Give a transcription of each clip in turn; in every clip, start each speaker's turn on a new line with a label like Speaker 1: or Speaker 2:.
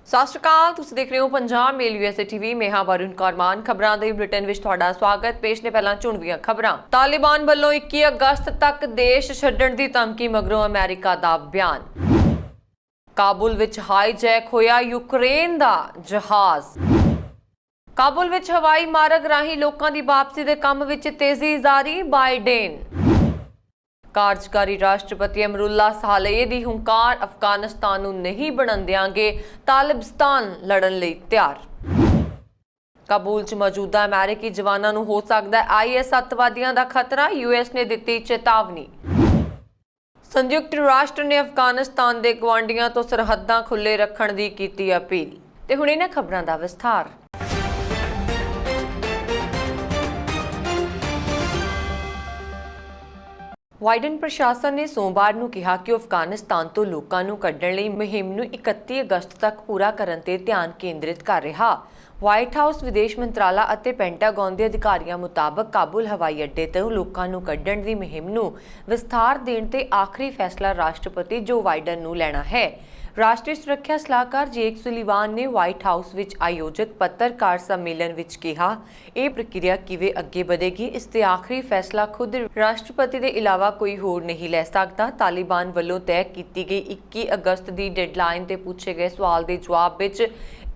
Speaker 1: ਸਤਿ ਸ਼੍ਰੀ ਅਕਾਲ, ਤੁਸੀਂ ਦੇਖ ਰਹੇ ਹੋ ਪੰਜਾਬ ਮੇਲ USA TV। ਮੈਂ ਹਾਂ ਵਰੁਣ ਕੌਰ। ਖਬਰਾਂ ਦੇ ਬੁਲੇਟਿਨ ਵਿੱਚ ਤੁਹਾਡਾ ਸਵਾਗਤ। ਪੇਸ਼ ਨੇ ਪਹਿਲਾਂ ਚੁਣਵੀਆਂ ਖਬਰਾਂ। ਤਾਲਿਬਾਨ ਵੱਲੋਂ 21 ਅਗਸਤ ਤੱਕ ਦੇਸ਼ ਛੱਡਣ ਦੀ ਧਮਕੀ ਮਗਰੋਂ ਅਮਰੀਕਾ ਦਾ ਬਿਆਨ। ਕਾਬੁਲ ਵਿੱਚ ਹਾਈਜੈਕ ਹੋਇਆ ਯੂਕਰੇਨ ਦਾ ਜਹਾਜ਼। ਕਾਬੁਲ ਵਿੱਚ ਹਵਾਈ ਮਾਰਗ ਰਾਹੀਂ ਲੋਕਾਂ ਦੀ ਵਾਪਸੀ ਦੇ ਕੰਮ ਵਿੱਚ ਤੇਜ਼ੀ ਜਾਰੀ। ਬਾਈਡਨ ਕਾਰਜਕਾਰੀ ਰਾਸ਼ਟਰਪਤੀ ਅਮਰੁੱਲਾ ਸਾਲੇਹ ਦੀ ਹੁੰਕਾਰ, ਅਫਗਾਨਿਸਤਾਨ ਨੂੰ ਨਹੀਂ ਬਣਨ ਦਿਆਂਗੇ, ਤਾਲਿਬਾਨ ਲੜਨ ਲਈ ਤਿਆਰ। ਕਾਬੁਲ 'ਚ ਮੌਜੂਦਾ ਅਮਰੀਕੀ ਜਵਾਨਾਂ ਨੂੰ ਹੋ ਸਕਦਾ ਹੈ IS ਅੱਤਵਾਦੀਆਂ ਦਾ ਖਤਰਾ, US ਨੇ ਦਿੱਤੀ ਚੇਤਾਵਨੀ। ਸੰਯੁਕਤ ਰਾਸ਼ਟਰ ਨੇ ਅਫਗਾਨਿਸਤਾਨ ਦੇ ਗਵਾਂਢੀਆਂ ਤੋਂ ਸਰਹੱਦਾਂ ਖੁੱਲ੍ਹੇ ਰੱਖਣ ਦੀ ਕੀਤੀ ਅਪੀਲ। ਤੇ ਹੁਣ ਇਹਨਾਂ ਖਬਰਾਂ ਦਾ ਵਿਸਥਾਰ। ਬਾਈਡਨ ਪ੍ਰਸ਼ਾਸਨ ਨੇ ਸੋਮਵਾਰ ਨੂੰ ਕਿਹਾ ਕਿ ਉਹ ਅਫਗਾਨਿਸਤਾਨ ਤੋਂ ਲੋਕਾਂ ਨੂੰ ਕੱਢਣ ਲਈ ਮੁਹਿੰਮ ਨੂੰ 31 ਅਗਸਤ ਤੱਕ ਪੂਰਾ ਕਰਨ ਤੇ ਧਿਆਨ ਕੇਂਦਰਿਤ ਕਰ ਰਿਹਾ। ਵਾਈਟ ਹਾਊਸ, ਵਿਦੇਸ਼ ਮੰਤਰਾਲਾ ਅਤੇ ਪੈਂਟਾਗਨ ਦੇ ਅਧਿਕਾਰੀਆਂ ਮੁਤਾਬਕ ਕਾਬੁਲ ਹਵਾਈ ਅੱਡੇ ਤੋਂ ਲੋਕਾਂ ਨੂੰ ਕੱਢਣ ਦੀ ਮੁਹਿੰਮ ਨੂੰ ਵਿਸਥਾਰ ਦੇਣ ਤੇ ਆਖਰੀ ਫੈਸਲਾ ਰਾਸ਼ਟਰਪਤੀ ਜੋ ਬਾਈਡਨ ਨੂੰ ਲੈਣਾ ਹੈ। ਰਾਸ਼ਟਰੀ ਸੁਰੱਖਿਆ ਸਲਾਹਕਾਰ ਜੇਕ ਸੁਲੀਵਾਨ ਨੇ ਵਾਈਟ ਹਾਊਸ ਵਿੱਚ ਆਯੋਜਿਤ ਪੱਤਰਕਾਰ ਸੰਮੇਲਨ ਵਿੱਚ ਕਿਹਾ, ਇਹ ਪ੍ਰਕਿਰਿਆ ਕਿਵੇਂ ਅੱਗੇ ਵਧੇਗੀ, ਇਸ ਤੇ ਆਖਰੀ ਫੈਸਲਾ ਖੁਦ ਰਾਸ਼ਟਰਪਤੀ ਦੇ ਇਲਾਵਾ ਕੋਈ ਹੋਰ ਨਹੀਂ ਲੈ ਸਕਦਾ। ਤਾਲਿਬਾਨ ਵੱਲੋਂ ਤੈਅ ਕੀਤੀ ਗਈ 21 ਅਗਸਤ ਦੀ ਡੈਡਲਾਈਨ ਤੇ ਪੁੱਛੇ ਗਏ ਸਵਾਲ ਦੇ ਜਵਾਬ ਵਿੱਚ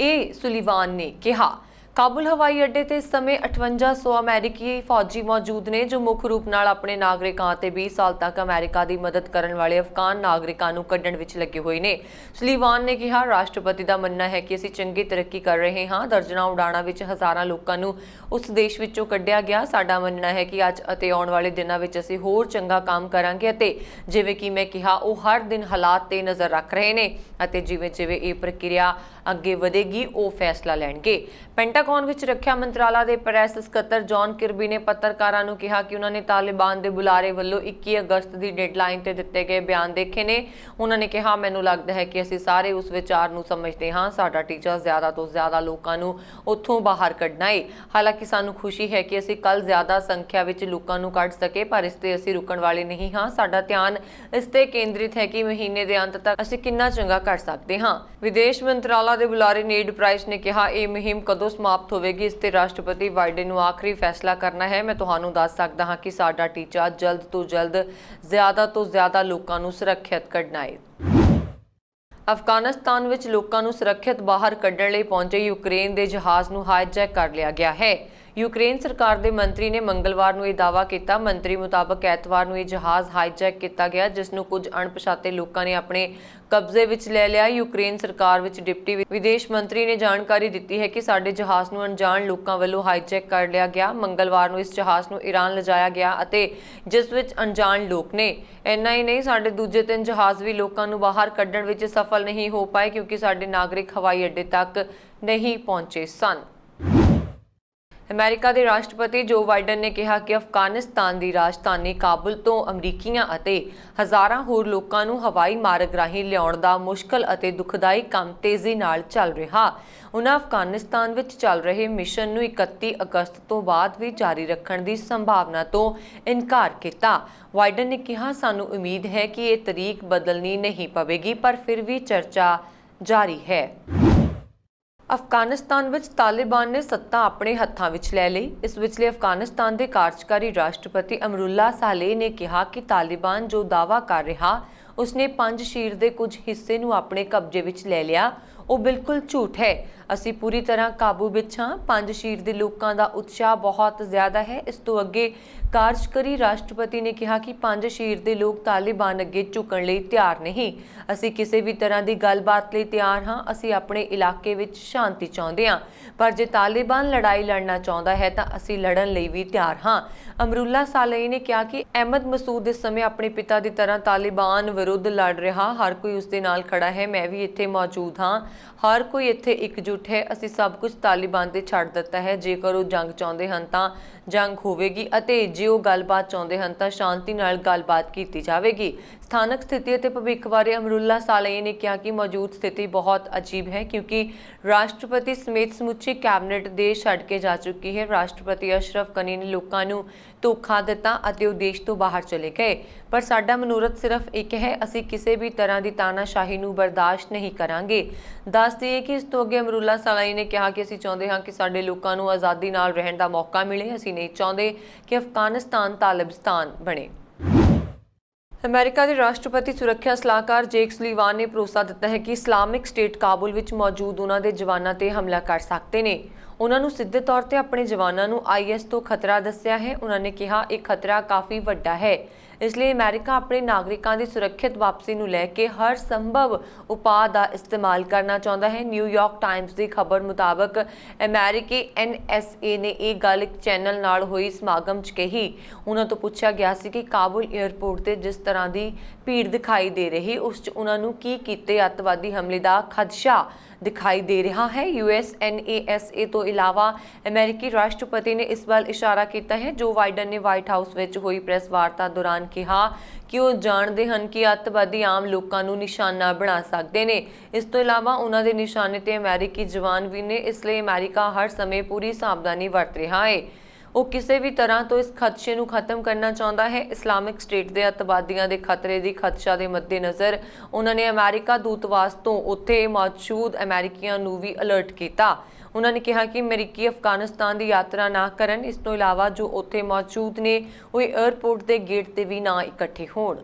Speaker 1: ਇਹ ਸੁਲੀਵਾਨ ਨੇ ਕਿਹਾ, ਕਾਬੁਲ ਹਵਾਈ ਅੱਡੇ ਤੇ ਇਸ ਸਮੇਂ 5800 ਅਮਰੀਕੀ ਫੌਜੀ ਮੌਜੂਦ ਨੇ ਜੋ ਮੁੱਖ ਰੂਪ ਨਾਲ ਆਪਣੇ ਨਾਗਰਿਕਾਂ ਅਤੇ 20 ਸਾਲ ਤੱਕ ਅਮਰੀਕਾ ਦੀ ਮਦਦ ਕਰਨ ਵਾਲੇ ਅਫਗਾਨ ਨਾਗਰਿਕਾਂ ਨੂੰ ਕੱਢਣ ਵਿੱਚ ਲੱਗੇ ਹੋਏ ਨੇ। ਸੁਲੀਵਾਨ ਨੇ ਕਿਹਾ, ਰਾਸ਼ਟਰਪਤੀ ਦਾ ਮੰਨਣਾ ਹੈ ਕਿ ਅਸੀਂ ਚੰਗੀ ਤਰੱਕੀ ਕਰ ਰਹੇ ਹਾਂ। ਦਰਜਨਾਂ ਉਡਾਣਾਂ ਵਿੱਚ ਹਜ਼ਾਰਾਂ ਲੋਕਾਂ ਨੂੰ ਉਸ ਦੇਸ਼ ਵਿੱਚੋਂ ਕੱਢਿਆ ਗਿਆ। ਸਾਡਾ ਮੰਨਣਾ ਹੈ ਕਿ ਅੱਜ ਅਤੇ ਆਉਣ ਵਾਲੇ ਦਿਨਾਂ ਵਿੱਚ ਅਸੀਂ ਹੋਰ ਚੰਗਾ ਕੰਮ ਕਰਾਂਗੇ ਅਤੇ ਜਿਵੇਂ ਕਿ ਮੈਂ ਕਿਹਾ, ਉਹ ਹਰ ਦਿਨ ਹਾਲਾਤ ਤੇ ਨਜ਼ਰ ਰੱਖ ਰਹੇ ਨੇ ਅਤੇ ਜਿਵੇਂ-ਜਿਵੇਂ ਇਹ ਪ੍ਰਕਿਰਿਆ ਅੱਗੇ ਵਧੇਗੀ ਉਹ ਫੈਸਲਾ ਲੈਣਗੇ। ਪੈਂਟਾਗਨ ਵਿੱਚ ਰੱਖਿਆ ਮੰਤਰਾਲਾ ਦੇ ਪ੍ਰੈਸ ਸਕੱਤਰ ਜੌਨ ਕਿਰਬੀ ਨੇ ਪੱਤਰਕਾਰਾਂ ਨੂੰ ਕਿਹਾ ਕਿ ਉਹਨਾਂ ਨੇ ਤਾਲਿਬਾਨ ਦੇ ਬੁਲਾਰੇ ਵੱਲੋਂ 21 ਅਗਸਤ ਦੀ ਡੈਡਲਾਈਨ ਤੇ ਦਿੱਤੇ ਗਏ ਬਿਆਨ ਦੇਖੇ ਨੇ। ਉਹਨਾਂ ਨੇ ਕਿਹਾ, ਮੈਨੂੰ ਲੱਗਦਾ ਹੈ ਕਿ ਅਸੀਂ ਸਾਰੇ ਉਸ ਵਿਚਾਰ ਨੂੰ ਸਮਝਦੇ ਹਾਂ। ਸਾਡਾ ਟੀਚਾ ਜ਼ਿਆਦਾ ਤੋਂ ਜ਼ਿਆਦਾ ਲੋਕਾਂ ਨੂੰ ਉੱਥੋਂ ਬਾਹਰ ਕੱਢਣਾ ਹੈ। ਹਾਲਾਂਕਿ ਸਾਨੂੰ ਖੁਸ਼ੀ ਹੈ ਕਿ ਅਸੀਂ ਕੱਲ੍ਹ ਜ਼ਿਆਦਾ ਸੰਖਿਆ ਵਿੱਚ ਲੋਕਾਂ ਨੂੰ ਕੱਢ ਸਕੇ, ਪਰ ਇਸ ਤੇ ਅਸੀਂ ਰੁਕਣ ਵਾਲੇ ਨਹੀਂ ਹਾਂ। ਸਾਡਾ ਧਿਆਨ ਇਸ ਤੇ ਕੇਂਦਰਿਤ ਹੈ ਕਿ ਮਹੀਨੇ ਦੇ ਅੰਤ ਤੱਕ ਅਸੀਂ ਕਿੰਨਾ ਚੰਗਾ ਕਰ ਸਕਦੇ ਹਾਂ। ਵਿਦੇਸ਼ ਮੰਤਰਾਲਾ ਦੇ ਬੁਲਾਰੇ ਨੀਡ ਪ੍ਰਾਈਸ ਨੇ ਕਿਹਾ, ਇਹ ਮੁਹਿੰਮ ਕਦੋਂ ਸਮਾਪਤ ਹੋਵੇਗੀ ਇਸ ਤੇ ਰਾਸ਼ਟਰਪਤੀ ਬਾਈਡਨ ਨੂੰ ਆਖਰੀ ਫੈਸਲਾ ਕਰਨਾ ਹੈ। ਮੈਂ ਤੁਹਾਨੂੰ ਦੱਸ ਸਕਦਾ ਹਾਂ ਕਿ ਸਾਡਾ ਟੀਚਾ ਜਲਦ ਤੋਂ ਜ਼ਿਆਦਾ ਲੋਕਾਂ ਨੂੰ ਸੁਰੱਖਿਅਤ ਕੱਢਣਾ ਹੈ। ਅਫਗਾਨਿਸਤਾਨ ਵਿੱਚ ਲੋਕਾਂ ਨੂੰ ਸੁਰੱਖਿਅਤ ਬਾਹਰ ਕੱਢਣ ਲਈ ਪਹੁੰਚੇ ਯੂਕਰੇਨ ਦੇ ਜਹਾਜ਼ ਨੂੰ ਹਾਈਜੈਕ ਕਰ ਲਿਆ ਗਿਆ ਹੈ। ਯੂਕਰੇਨ ਸਰਕਾਰ ਦੇ ਮੰਤਰੀ ਨੇ ਮੰਗਲਵਾਰ ਨੂੰ ਇਹ ਦਾਅਵਾ ਕੀਤਾ। ਮੰਤਰੀ ਮੁਤਾਬਕ ਐਤਵਾਰ ਨੂੰ ਇਹ ਜਹਾਜ਼ ਹਾਈਜੈਕ ਕੀਤਾ ਗਿਆ, ਜਿਸ ਨੂੰ ਕੁਝ ਅਣਪਛਾਤੇ ਲੋਕਾਂ ਨੇ ਆਪਣੇ ਕਬਜ਼ੇ ਵਿੱਚ ਲੈ ਲਿਆ। ਯੂਕਰੇਨ ਸਰਕਾਰ ਵਿੱਚ ਡਿਪਟੀ ਵਿਦੇਸ਼ ਮੰਤਰੀ ਨੇ ਜਾਣਕਾਰੀ ਦਿੱਤੀ ਹੈ ਕਿ ਸਾਡੇ ਜਹਾਜ਼ ਨੂੰ ਅਣਜਾਣ ਲੋਕਾਂ ਵੱਲੋਂ ਹਾਈਜੈਕ ਕਰ ਲਿਆ ਗਿਆ। ਮੰਗਲਵਾਰ ਨੂੰ ਇਸ ਜਹਾਜ਼ ਨੂੰ ਈਰਾਨ ਲਿਜਾਇਆ ਗਿਆ ਅਤੇ ਜਿਸ ਵਿੱਚ ਅਣਜਾਣ ਲੋਕ ਨੇ। ਇੰਨਾ ਹੀ ਨਹੀਂ, ਸਾਡੇ ਦੂਜੇ 3 ਜਹਾਜ਼ ਵੀ ਲੋਕਾਂ ਨੂੰ ਬਾਹਰ ਕੱਢਣ ਵਿੱਚ ਸਫਲ ਨਹੀਂ ਹੋ ਪਾਏ ਕਿਉਂਕਿ ਸਾਡੇ ਨਾਗਰਿਕ ਹਵਾਈ ਅੱਡੇ ਤੱਕ ਨਹੀਂ ਪਹੁੰਚੇ ਸਨ। ਅਮਰੀਕਾ ਦੇ ਰਾਸ਼ਟਰਪਤੀ ਜੋ ਬਾਈਡਨ ਨੇ ਕਿਹਾ ਕਿ ਅਫਗਾਨਿਸਤਾਨ ਦੀ ਰਾਜਧਾਨੀ ਕਾਬੁਲ ਤੋਂ ਅਮਰੀਕੀਆਂ ਅਤੇ ਹਜ਼ਾਰਾਂ ਹੋਰ ਲੋਕਾਂ ਨੂੰ ਹਵਾਈ ਮਾਰਗ ਰਾਹੀਂ ਲਿਆਉਣ ਦਾ ਮੁਸ਼ਕਲ ਅਤੇ ਦੁਖਦਾਈ ਕੰਮ ਤੇਜ਼ੀ ਨਾਲ ਚੱਲ ਰਿਹਾ। ਉਨ੍ਹਾਂ ਅਫਗਾਨਿਸਤਾਨ ਵਿੱਚ ਚੱਲ ਰਹੇ ਮਿਸ਼ਨ ਨੂੰ 31 ਅਗਸਤ ਤੋਂ ਬਾਅਦ ਵੀ ਜਾਰੀ ਰੱਖਣ ਦੀ ਸੰਭਾਵਨਾ ਤੋਂ ਇਨਕਾਰ ਕੀਤਾ। ਬਾਈਡਨ ਨੇ ਕਿਹਾ, ਸਾਨੂੰ ਉਮੀਦ ਹੈ ਕਿ ਇਹ ਤਰੀਕ ਬਦਲਣੀ ਨਹੀਂ ਪਵੇਗੀ, ਪਰ ਫਿਰ ਵੀ ਚਰਚਾ ਜਾਰੀ ਹੈ। ਅਫਗਾਨਿਸਤਾਨ ਵਿੱਚ ਤਾਲਿਬਾਨ ਨੇ ਸੱਤਾ ਆਪਣੇ ਹੱਥਾਂ ਵਿੱਚ ਲੈ ਲਈ। ਇਸ ਵਿਚਲੇ ਅਫਗਾਨਿਸਤਾਨ ਦੇ ਕਾਰਜਕਾਰੀ ਰਾਸ਼ਟਰਪਤੀ ਅਮਰੁੱਲਾ ਸਾਲੇਹ ਨੇ ਕਿਹਾ ਕਿ ਤਾਲਿਬਾਨ ਜੋ ਦਾਅਵਾ ਕਰ ਰਿਹਾ ਉਸਨੇ ਪੰਜਸ਼ੀਰ ਦੇ ਕੁਝ ਹਿੱਸੇ ਨੂੰ ਆਪਣੇ ਕਬਜ਼ੇ ਵਿੱਚ ਲੈ ਲਿਆ, ਉਹ ਬਿਲਕੁਲ ਝੂਠ ਹੈ। ਅਸੀਂ ਪੂਰੀ ਤਰ੍ਹਾਂ ਕਾਬੂ ਵਿੱਚ ਹਾਂ। ਪੰਜਸ਼ੀਰ ਦੇ ਲੋਕਾਂ ਦਾ ਉਤਸ਼ਾਹ ਬਹੁਤ ਜ਼ਿਆਦਾ ਹੈ। ਇਸ ਤੋਂ ਅੱਗੇ ਕਾਰਜਕਾਰੀ ਰਾਸ਼ਟਰਪਤੀ ਨੇ ਕਿਹਾ ਕਿ ਪੰਜਸ਼ੀਰ ਦੇ ਲੋਕ ਤਾਲਿਬਾਨ ਅੱਗੇ ਝੁਕਣ ਲਈ ਤਿਆਰ ਨਹੀਂ। ਅਸੀਂ ਕਿਸੇ ਵੀ ਤਰ੍ਹਾਂ ਦੀ ਗੱਲਬਾਤ ਲਈ ਤਿਆਰ ਹਾਂ। ਅਸੀਂ ਆਪਣੇ ਇਲਾਕੇ ਵਿੱਚ ਸ਼ਾਂਤੀ ਚਾਹੁੰਦੇ ਹਾਂ, ਪਰ ਜੇ ਤਾਲਿਬਾਨ ਲੜਾਈ ਲੜਨਾ ਚਾਹੁੰਦਾ ਹੈ ਤਾਂ ਅਸੀਂ ਲੜਨ ਲਈ ਵੀ ਤਿਆਰ ਹਾਂ। ਅਮਰੁੱਲਾ ਸਾਲੇਹ ਨੇ ਕਿਹਾ ਕਿ ਅਹਿਮਦ ਮਸੂਦ ਇਸ ਸਮੇਂ ਆਪਣੇ ਪਿਤਾ ਦੀ ਤਰ੍ਹਾਂ ਤਾਲਿਬਾਨ ਵਿਰੁੱਧ ਲੜ ਰਿਹਾ। ਹਰ ਕੋਈ ਉਸ ਦੇ ਨਾਲ ਖੜਾ ਹੈ। ਮੈਂ ਵੀ ਇੱਥੇ ਮੌਜੂਦ ਹਾਂ। ਹਰ ਕੋਈ ਇੱਥੇ ਇਕਜੁੱਟ ਹੈ। ਅਸੀਂ ਸਭ ਕੁਝ ਤਾਲਿਬਾਨ ਤੇ ਛੱਡ ਦਿੱਤਾ ਹੈ। ਜੇਕਰ ਉਹ ਜੰਗ ਚਾਹੁੰਦੇ ਹਨ ਤਾਂ ਜੰਗ ਹੋਵੇਗੀ ਅਤੇ ਜੇ ਉਹ ਗੱਲਬਾਤ ਚਾਹੁੰਦੇ ਹਨ ਤਾਂ ਸ਼ਾਂਤੀ ਨਾਲ ਗੱਲਬਾਤ ਕੀਤੀ ਜਾਵੇਗੀ। ਸਥਾਨਕ ਸਥਿਤੀ ਅਤੇ ਭਵਿੱਖ ਬਾਰੇ ਅਮਰੁੱਲਾ ਸਾਲੇਹ ਨੇ ਕਿਹਾ ਕਿ ਮੌਜੂਦ ਸਥਿਤੀ ਬਹੁਤ ਅਜੀਬ ਹੈ ਕਿਉਂਕਿ ਰਾਸ਼ਟਰਪਤੀ ਸਮੇਤ ਸਮੁੱਚੀ ਕੈਬਨਿਟ ਦੇਸ਼ ਛੱਡ ਕੇ ਜਾ ਚੁੱਕੀ ਹੈ। ਰਾਸ਼ਟਰਪਤੀ ਅਸ਼ਰਫ ਗਨੀ ਨੇ ਲੋਕਾਂ ਨੂੰ ਧੋਖਾ ਦਿੱਤਾ ਅਤੇ ਉਹ ਦੇਸ਼ ਤੋਂ ਬਾਹਰ ਚਲੇ ਗਏ। ਪਰ ਸਾਡਾ ਮਨੋਰਥ ਸਿਰਫ ਇੱਕ ਹੈ, ਅਸੀਂ ਕਿਸੇ ਵੀ ਤਰ੍ਹਾਂ ਦੀ ਤਾਨਾਸ਼ਾਹੀ ਨੂੰ ਬਰਦਾਸ਼ਤ ਨਹੀਂ ਕਰਾਂਗੇ। ਦੱਸ ਦਈਏ ਕਿ ਇਸ ਤੋਂ ਅੱਗੇ ਅਮਰੁੱਲਾ ਸਲਾਈ ਨੇ ਕਿਹਾ ਕਿ ਅਸੀਂ ਚਾਹੁੰਦੇ ਹਾਂ ਕਿ ਸਾਡੇ ਲੋਕਾਂ ਨੂੰ ਆਜ਼ਾਦੀ ਨਾਲ ਰਹਿਣ ਦਾ ਮੌਕਾ ਮਿਲੇ। ਅਸੀਂ ਨਹੀਂ ਚਾਹੁੰਦੇ ਕਿ ਅਫਗਾਨਿਸਤਾਨ ਤਾਲਿਬਾਨ ਬਣੇ। ਅਮਰੀਕਾ ਦੇ ਰਾਸ਼ਟਰਪਤੀ ਸੁਰੱਖਿਆ ਸਲਾਹਕਾਰ ਜੇਕ ਸੁਲੀਵਾਨ ਨੇ ਭਰੋਸਾ ਦਿੱਤਾ ਹੈ ਕਿ ਇਸਲਾਮਿਕ ਸਟੇਟ ਕਾਬੁਲ ਵਿੱਚ ਮੌਜੂਦ ਉਹਨਾਂ ਦੇ ਜਵਾਨਾਂ ਤੇ ਹਮਲਾ ਕਰ ਸਕਦੇ ਨੇ। ਉਹਨਾਂ ਨੂੰ ਸਿੱਧੇ ਤੌਰ ਤੇ ਆਪਣੇ ਜਵਾਨਾਂ ਨੂੰ IS ਤੋਂ ਖਤਰਾ ਦੱਸਿਆ ਹੈ। ਉਹਨਾਂ ਨੇ ਕਿਹਾ ਇਹ ਖਤਰਾ ਕਾਫੀ ਵੱਡਾ ਹੈ, ਇਸ ਲਈ ਅਮਰੀਕਾ ਆਪਣੇ ਨਾਗਰਿਕਾਂ ਦੀ ਸੁਰੱਖਿਅਤ ਵਾਪਸੀ ਨੂੰ ਲੈ ਕੇ ਹਰ ਸੰਭਵ ਉਪਾਅ ਦਾ ਇਸਤੇਮਾਲ ਕਰਨਾ ਚਾਹੁੰਦਾ ਹੈ। ਨਿਊਯਾਰਕ ਟਾਈਮਜ਼ ਦੀ ਖਬਰ ਮੁਤਾਬਕ ਅਮਰੀਕੀ NSA ਨੇ ਇਹ ਗੱਲ ਇੱਕ ਚੈਨਲ ਨਾਲ ਹੋਈ ਸਮਾਗਮ 'ਚ ਕਹੀ। ਉਹਨਾਂ ਤੋਂ ਪੁੱਛਿਆ ਗਿਆ ਸੀ ਕਿ ਕਾਬੁਲ ਏਅਰਪੋਰਟ ਤੇ ਜਿਸ ਤਰ੍ਹਾਂ ਦੀ ਭੀੜ ਦਿਖਾਈ ਦੇ ਰਹੀ ਉਸ 'ਚ ਉਹਨਾਂ ਨੂੰ ਕੀ ਕੀਤੇ ਅੱਤਵਾਦੀ ਹਮਲੇ ਦਾ ਖਦਸ਼ਾ ਦਿਖਾਈ ਦੇ ਰਿਹਾ ਹੈ। USA ਤੋਂ ਇਲਾਵਾ ਅਮਰੀਕੀ ਰਾਸ਼ਟਰਪਤੀ ਨੇ ਇਸ ਵੱਲ ਇਸ਼ਾਰਾ ਕੀਤਾ ਹੈ। ਜੋ ਬਾਈਡਨ ਨੇ ਵਾਈਟ ਹਾਊਸ ਵਿੱਚ ਹੋਈ ਪ੍ਰੈਸ ਵਾਰਤਾ ਦੌਰਾਨ ਕਿਹਾ ਕਿ ਉਹ ਜਾਣਦੇ ਹਨ ਕਿ ਅੱਤਵਾਦੀ ਆਮ ਲੋਕਾਂ ਨੂੰ ਨਿਸ਼ਾਨਾ ਬਣਾ ਸਕਦੇ ਨੇ। ਇਸ ਤੋਂ ਇਲਾਵਾ ਉਹਨਾਂ ਦੇ ਨਿਸ਼ਾਨੇ ਤੇ ਅਮਰੀਕੀ ਜਵਾਨ ਵੀ ਨੇ, ਇਸ ਲਈ ਅਮਰੀਕਾ ਹਰ ਸਮੇਂ ਪੂਰੀ ਸਾਵਧਾਨੀ ਵਰਤ ਰਿਹਾ ਹੈ। ਉਹ ਕਿਸੇ ਵੀ ਤਰ੍ਹਾਂ ਤੋਂ ਇਸ ਖਦਸ਼ੇ ਨੂੰ ਖਤਮ ਕਰਨਾ ਚਾਹੁੰਦਾ ਹੈ। ਇਸਲਾਮਿਕ ਸਟੇਟ ਦੇ ਅੱਤਵਾਦੀਆਂ ਦੇ ਖਤਰੇ ਦੀ ਖਦਸ਼ਾ ਦੇ ਮੱਦੇਨਜ਼ਰ ਉਹਨਾਂ ਨੇ ਅਮਰੀਕਾ ਦੂਤਵਾਸ ਤੋਂ ਉੱਥੇ ਮੌਜੂਦ ਅਮਰੀਕੀਆਂ ਨੂੰ ਵੀ ਅਲਰਟ ਕੀਤਾ। ਉਹਨਾਂ ਨੇ ਕਿਹਾ ਕਿ ਅਮਰੀਕੀ ਅਫਗਾਨਿਸਤਾਨ ਦੀ ਯਾਤਰਾ ਨਾ ਕਰਨ। ਇਸ ਤੋਂ ਇਲਾਵਾ ਜੋ ਉੱਥੇ ਮੌਜੂਦ ਨੇ ਉਹ ਏਅਰਪੋਰਟ ਦੇ ਗੇਟ ਤੇ ਵੀ ਨਾ ਇਕੱਠੇ ਹੋਣ।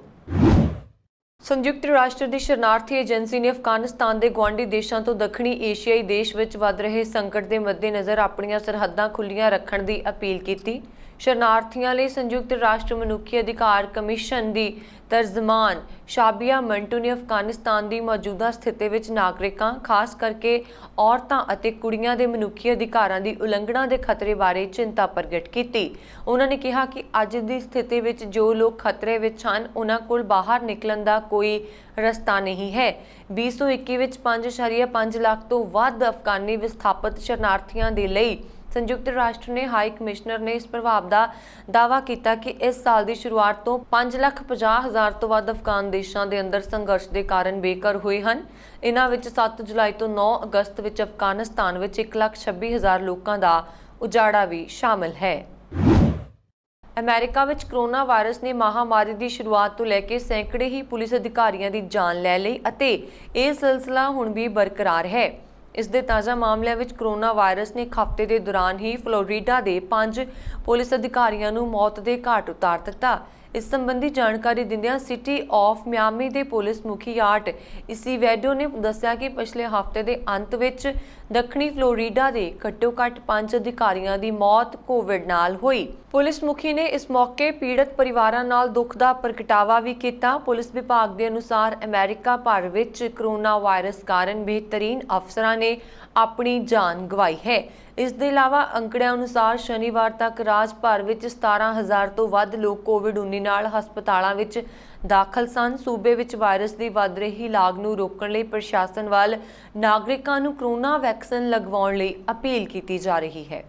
Speaker 1: ਸੰਯੁਕਤ ਰਾਸ਼ਟਰ ਦੀ ਸ਼ਰਨਾਰਥੀ ਏਜੰਸੀ ਨੇ ਅਫਗਾਨਿਸਤਾਨ ਦੇ ਗੁਆਂਢੀ ਦੇਸ਼ਾਂ ਤੋਂ ਦੱਖਣੀ ਏਸ਼ੀਆਈ ਦੇਸ਼ ਵਿੱਚ ਵੱਧ ਰਹੇ ਸੰਕਟ ਦੇ ਮੱਦੇਨਜ਼ਰ ਆਪਣੀਆਂ ਸਰਹੱਦਾਂ ਖੁੱਲ੍ਹੀਆਂ ਰੱਖਣ ਦੀ ਅਪੀਲ ਕੀਤੀ। ਸ਼ਰਨਾਰਥੀਆਂ ਲਈ ਸੰਯੁਕਤ ਰਾਸ਼ਟਰ ਮਨੁੱਖੀ ਅਧਿਕਾਰ ਕਮਿਸ਼ਨ ਦੀ ਤਰਜਮਾਨ ਸ਼ਾਬੀਆ ਮੰਟੂ ਨੇ ਅਫਗਾਨਿਸਤਾਨ ਦੀ ਮੌਜੂਦਾ ਸਥਿਤੀ ਵਿੱਚ ਨਾਗਰਿਕਾਂ, ਖਾਸ ਕਰਕੇ ਔਰਤਾਂ ਅਤੇ ਕੁੜੀਆਂ ਦੇ ਮਨੁੱਖੀ ਅਧਿਕਾਰਾਂ ਦੀ ਉਲੰਘਣਾ ਦੇ ਖਤਰੇ ਬਾਰੇ ਚਿੰਤਾ ਪ੍ਰਗਟ ਕੀਤੀ। ਉਹਨਾਂ ਨੇ ਕਿਹਾ ਕਿ ਅੱਜ ਦੀ ਸਥਿਤੀ ਵਿੱਚ ਜੋ ਲੋਕ ਖਤਰੇ ਵਿੱਚ ਹਨ ਉਹਨਾਂ ਕੋਲ ਬਾਹਰ ਨਿਕਲਣ ਦਾ ਕੋਈ ਰਸਤਾ ਨਹੀਂ ਹੈ। 2021 ਵਿੱਚ 5.5 ਲੱਖ ਤੋਂ ਵੱਧ ਅਫਗਾਨੀ ਵਿਸਥਾਪਿਤ ਸ਼ਰਨਾਰਥੀਆਂ ਦੇ ਲਈ ਸੰਯੁਕਤ ਰਾਸ਼ਟਰ ਨੇ ਹਾਈ ਕਮਿਸ਼ਨਰ ਨੇ ਇਸ ਪ੍ਰਭਾਵ ਦਾ ਦਾਅਵਾ ਕੀਤਾ ਕਿ ਇਸ ਸਾਲ ਦੀ ਸ਼ੁਰੂਆਤ ਤੋਂ 5,50,000 ਤੋਂ ਵੱਧ ਅਫਗਾਨ ਦੇਸ਼ਾਂ ਦੇ ਅੰਦਰ ਸੰਘਰਸ਼ ਦੇ ਕਾਰਨ ਬੇਘਰ ਹੋਏ ਹਨ। ਇਹਨਾਂ ਵਿੱਚ 7 ਜੁਲਾਈ ਤੋਂ 9 ਅਗਸਤ ਵਿੱਚ ਅਫਗਾਨਿਸਤਾਨ ਵਿੱਚ 1,26,000 ਲੋਕਾਂ ਦਾ ਉਜਾੜਾ ਵੀ ਸ਼ਾਮਲ ਹੈ। ਅਮਰੀਕਾ ਵਿੱਚ ਕੋਰੋਨਾ ਵਾਇਰਸ ਨੇ ਮਹਾਮਾਰੀ ਦੀ ਸ਼ੁਰੂਆਤ ਤੋਂ ਲੈ ਕੇ ਸੈਂਕੜੇ ਹੀ ਪੁਲਿਸ ਅਧਿਕਾਰੀਆਂ ਦੀ ਜਾਨ ਲੈ ਲਈ ਅਤੇ ਇਹ ਸਿਲਸਿਲਾ ਹੁਣ ਵੀ ਬਰਕਰਾਰ ਹੈ। ਇਸ ਦੇ ਤਾਜ਼ਾ ਮਾਮਲਿਆਂ ਵਿੱਚ ਕੋਰੋਨਾ ਵਾਇਰਸ ਨੇ ਇੱਕ ਹਫ਼ਤੇ ਦੇ ਦੌਰਾਨ ਹੀ ਫਲੋਰੀਡਾ ਦੇ 5 ਪੁਲਿਸ ਅਧਿਕਾਰੀਆਂ ਨੂੰ ਮੌਤ ਦੇ ਘਾਟ ਉਤਾਰ ਦਿੱਤਾ। ਇਸ ਸੰਬੰਧੀ ਜਾਣਕਾਰੀ ਦਿੰਦਿਆਂ ਸਿਟੀ ਆਫ ਮਿਆਮੀ ਦੇ ਪੁਲਿਸ ਮੁਖੀ ਆਰਟ ਇਸੀਵੈਡੋ ਨੇ ਦੱਸਿਆ ਕਿ ਪਿਛਲੇ ਹਫ਼ਤੇ ਦੇ ਅੰਤ ਵਿੱਚ ਦੱਖਣੀ ਫਲੋਰੀਡਾ ਦੇ ਘੱਟੋ-ਘੱਟ 5 ਅਧਿਕਾਰੀਆਂ ਦੀ ਮੌਤ ਕੋਵਿਡ ਨਾਲ ਹੋਈ। ਪੁਲਿਸ ਮੁਖੀ ਨੇ ਇਸ ਮੌਕੇ ਪੀੜਤ ਪਰਿਵਾਰਾਂ ਨਾਲ ਦੁੱਖ ਦਾ ਪ੍ਰਗਟਾਵਾ ਵੀ ਕੀਤਾ। ਪੁਲਿਸ ਵਿਭਾਗ ਦੇ ਅਨੁਸਾਰ ਅਮਰੀਕਾ ਭਰ ਵਿੱਚ ਕੋਰੋਨਾ ਵਾਇਰਸ ਕਾਰਨ ਬਿਹਤਰੀਨ ਅਫਸਰਾਂ ਨੇ ਆਪਣੀ ਜਾਨ ਗਵਾਈ ਹੈ। ਇਸ ਦੇ ਇਲਾਵਾ ਅੰਕੜਿਆਂ ਅਨੁਸਾਰ ਸ਼ਨੀਵਾਰ ਤੱਕ ਰਾਜ ਭਰ ਵਿੱਚ 17,000 ਤੋਂ ਵੱਧ ਲੋਕ ਕੋਵਿਡ-19 ਨਾਲ ਹਸਪਤਾਲਾਂ ਵਿੱਚ ਦਾਖਲ ਸਨ। ਸੂਬੇ ਵਿੱਚ ਵਾਇਰਸ ਦੀ ਵੱਧ ਰਹੀ ਲਾਗ ਨੂੰ ਰੋਕਣ ਲਈ ਪ੍ਰਸ਼ਾਸਨ ਵੱਲ ਨਾਗਰਿਕਾਂ ਨੂੰ ਕੋਰੋਨਾ ਵੈਕਸੀਨ ਲਗਵਾਉਣ ਲਈ ਅਪੀਲ ਕੀਤੀ ਜਾ ਰਹੀ ਹੈ।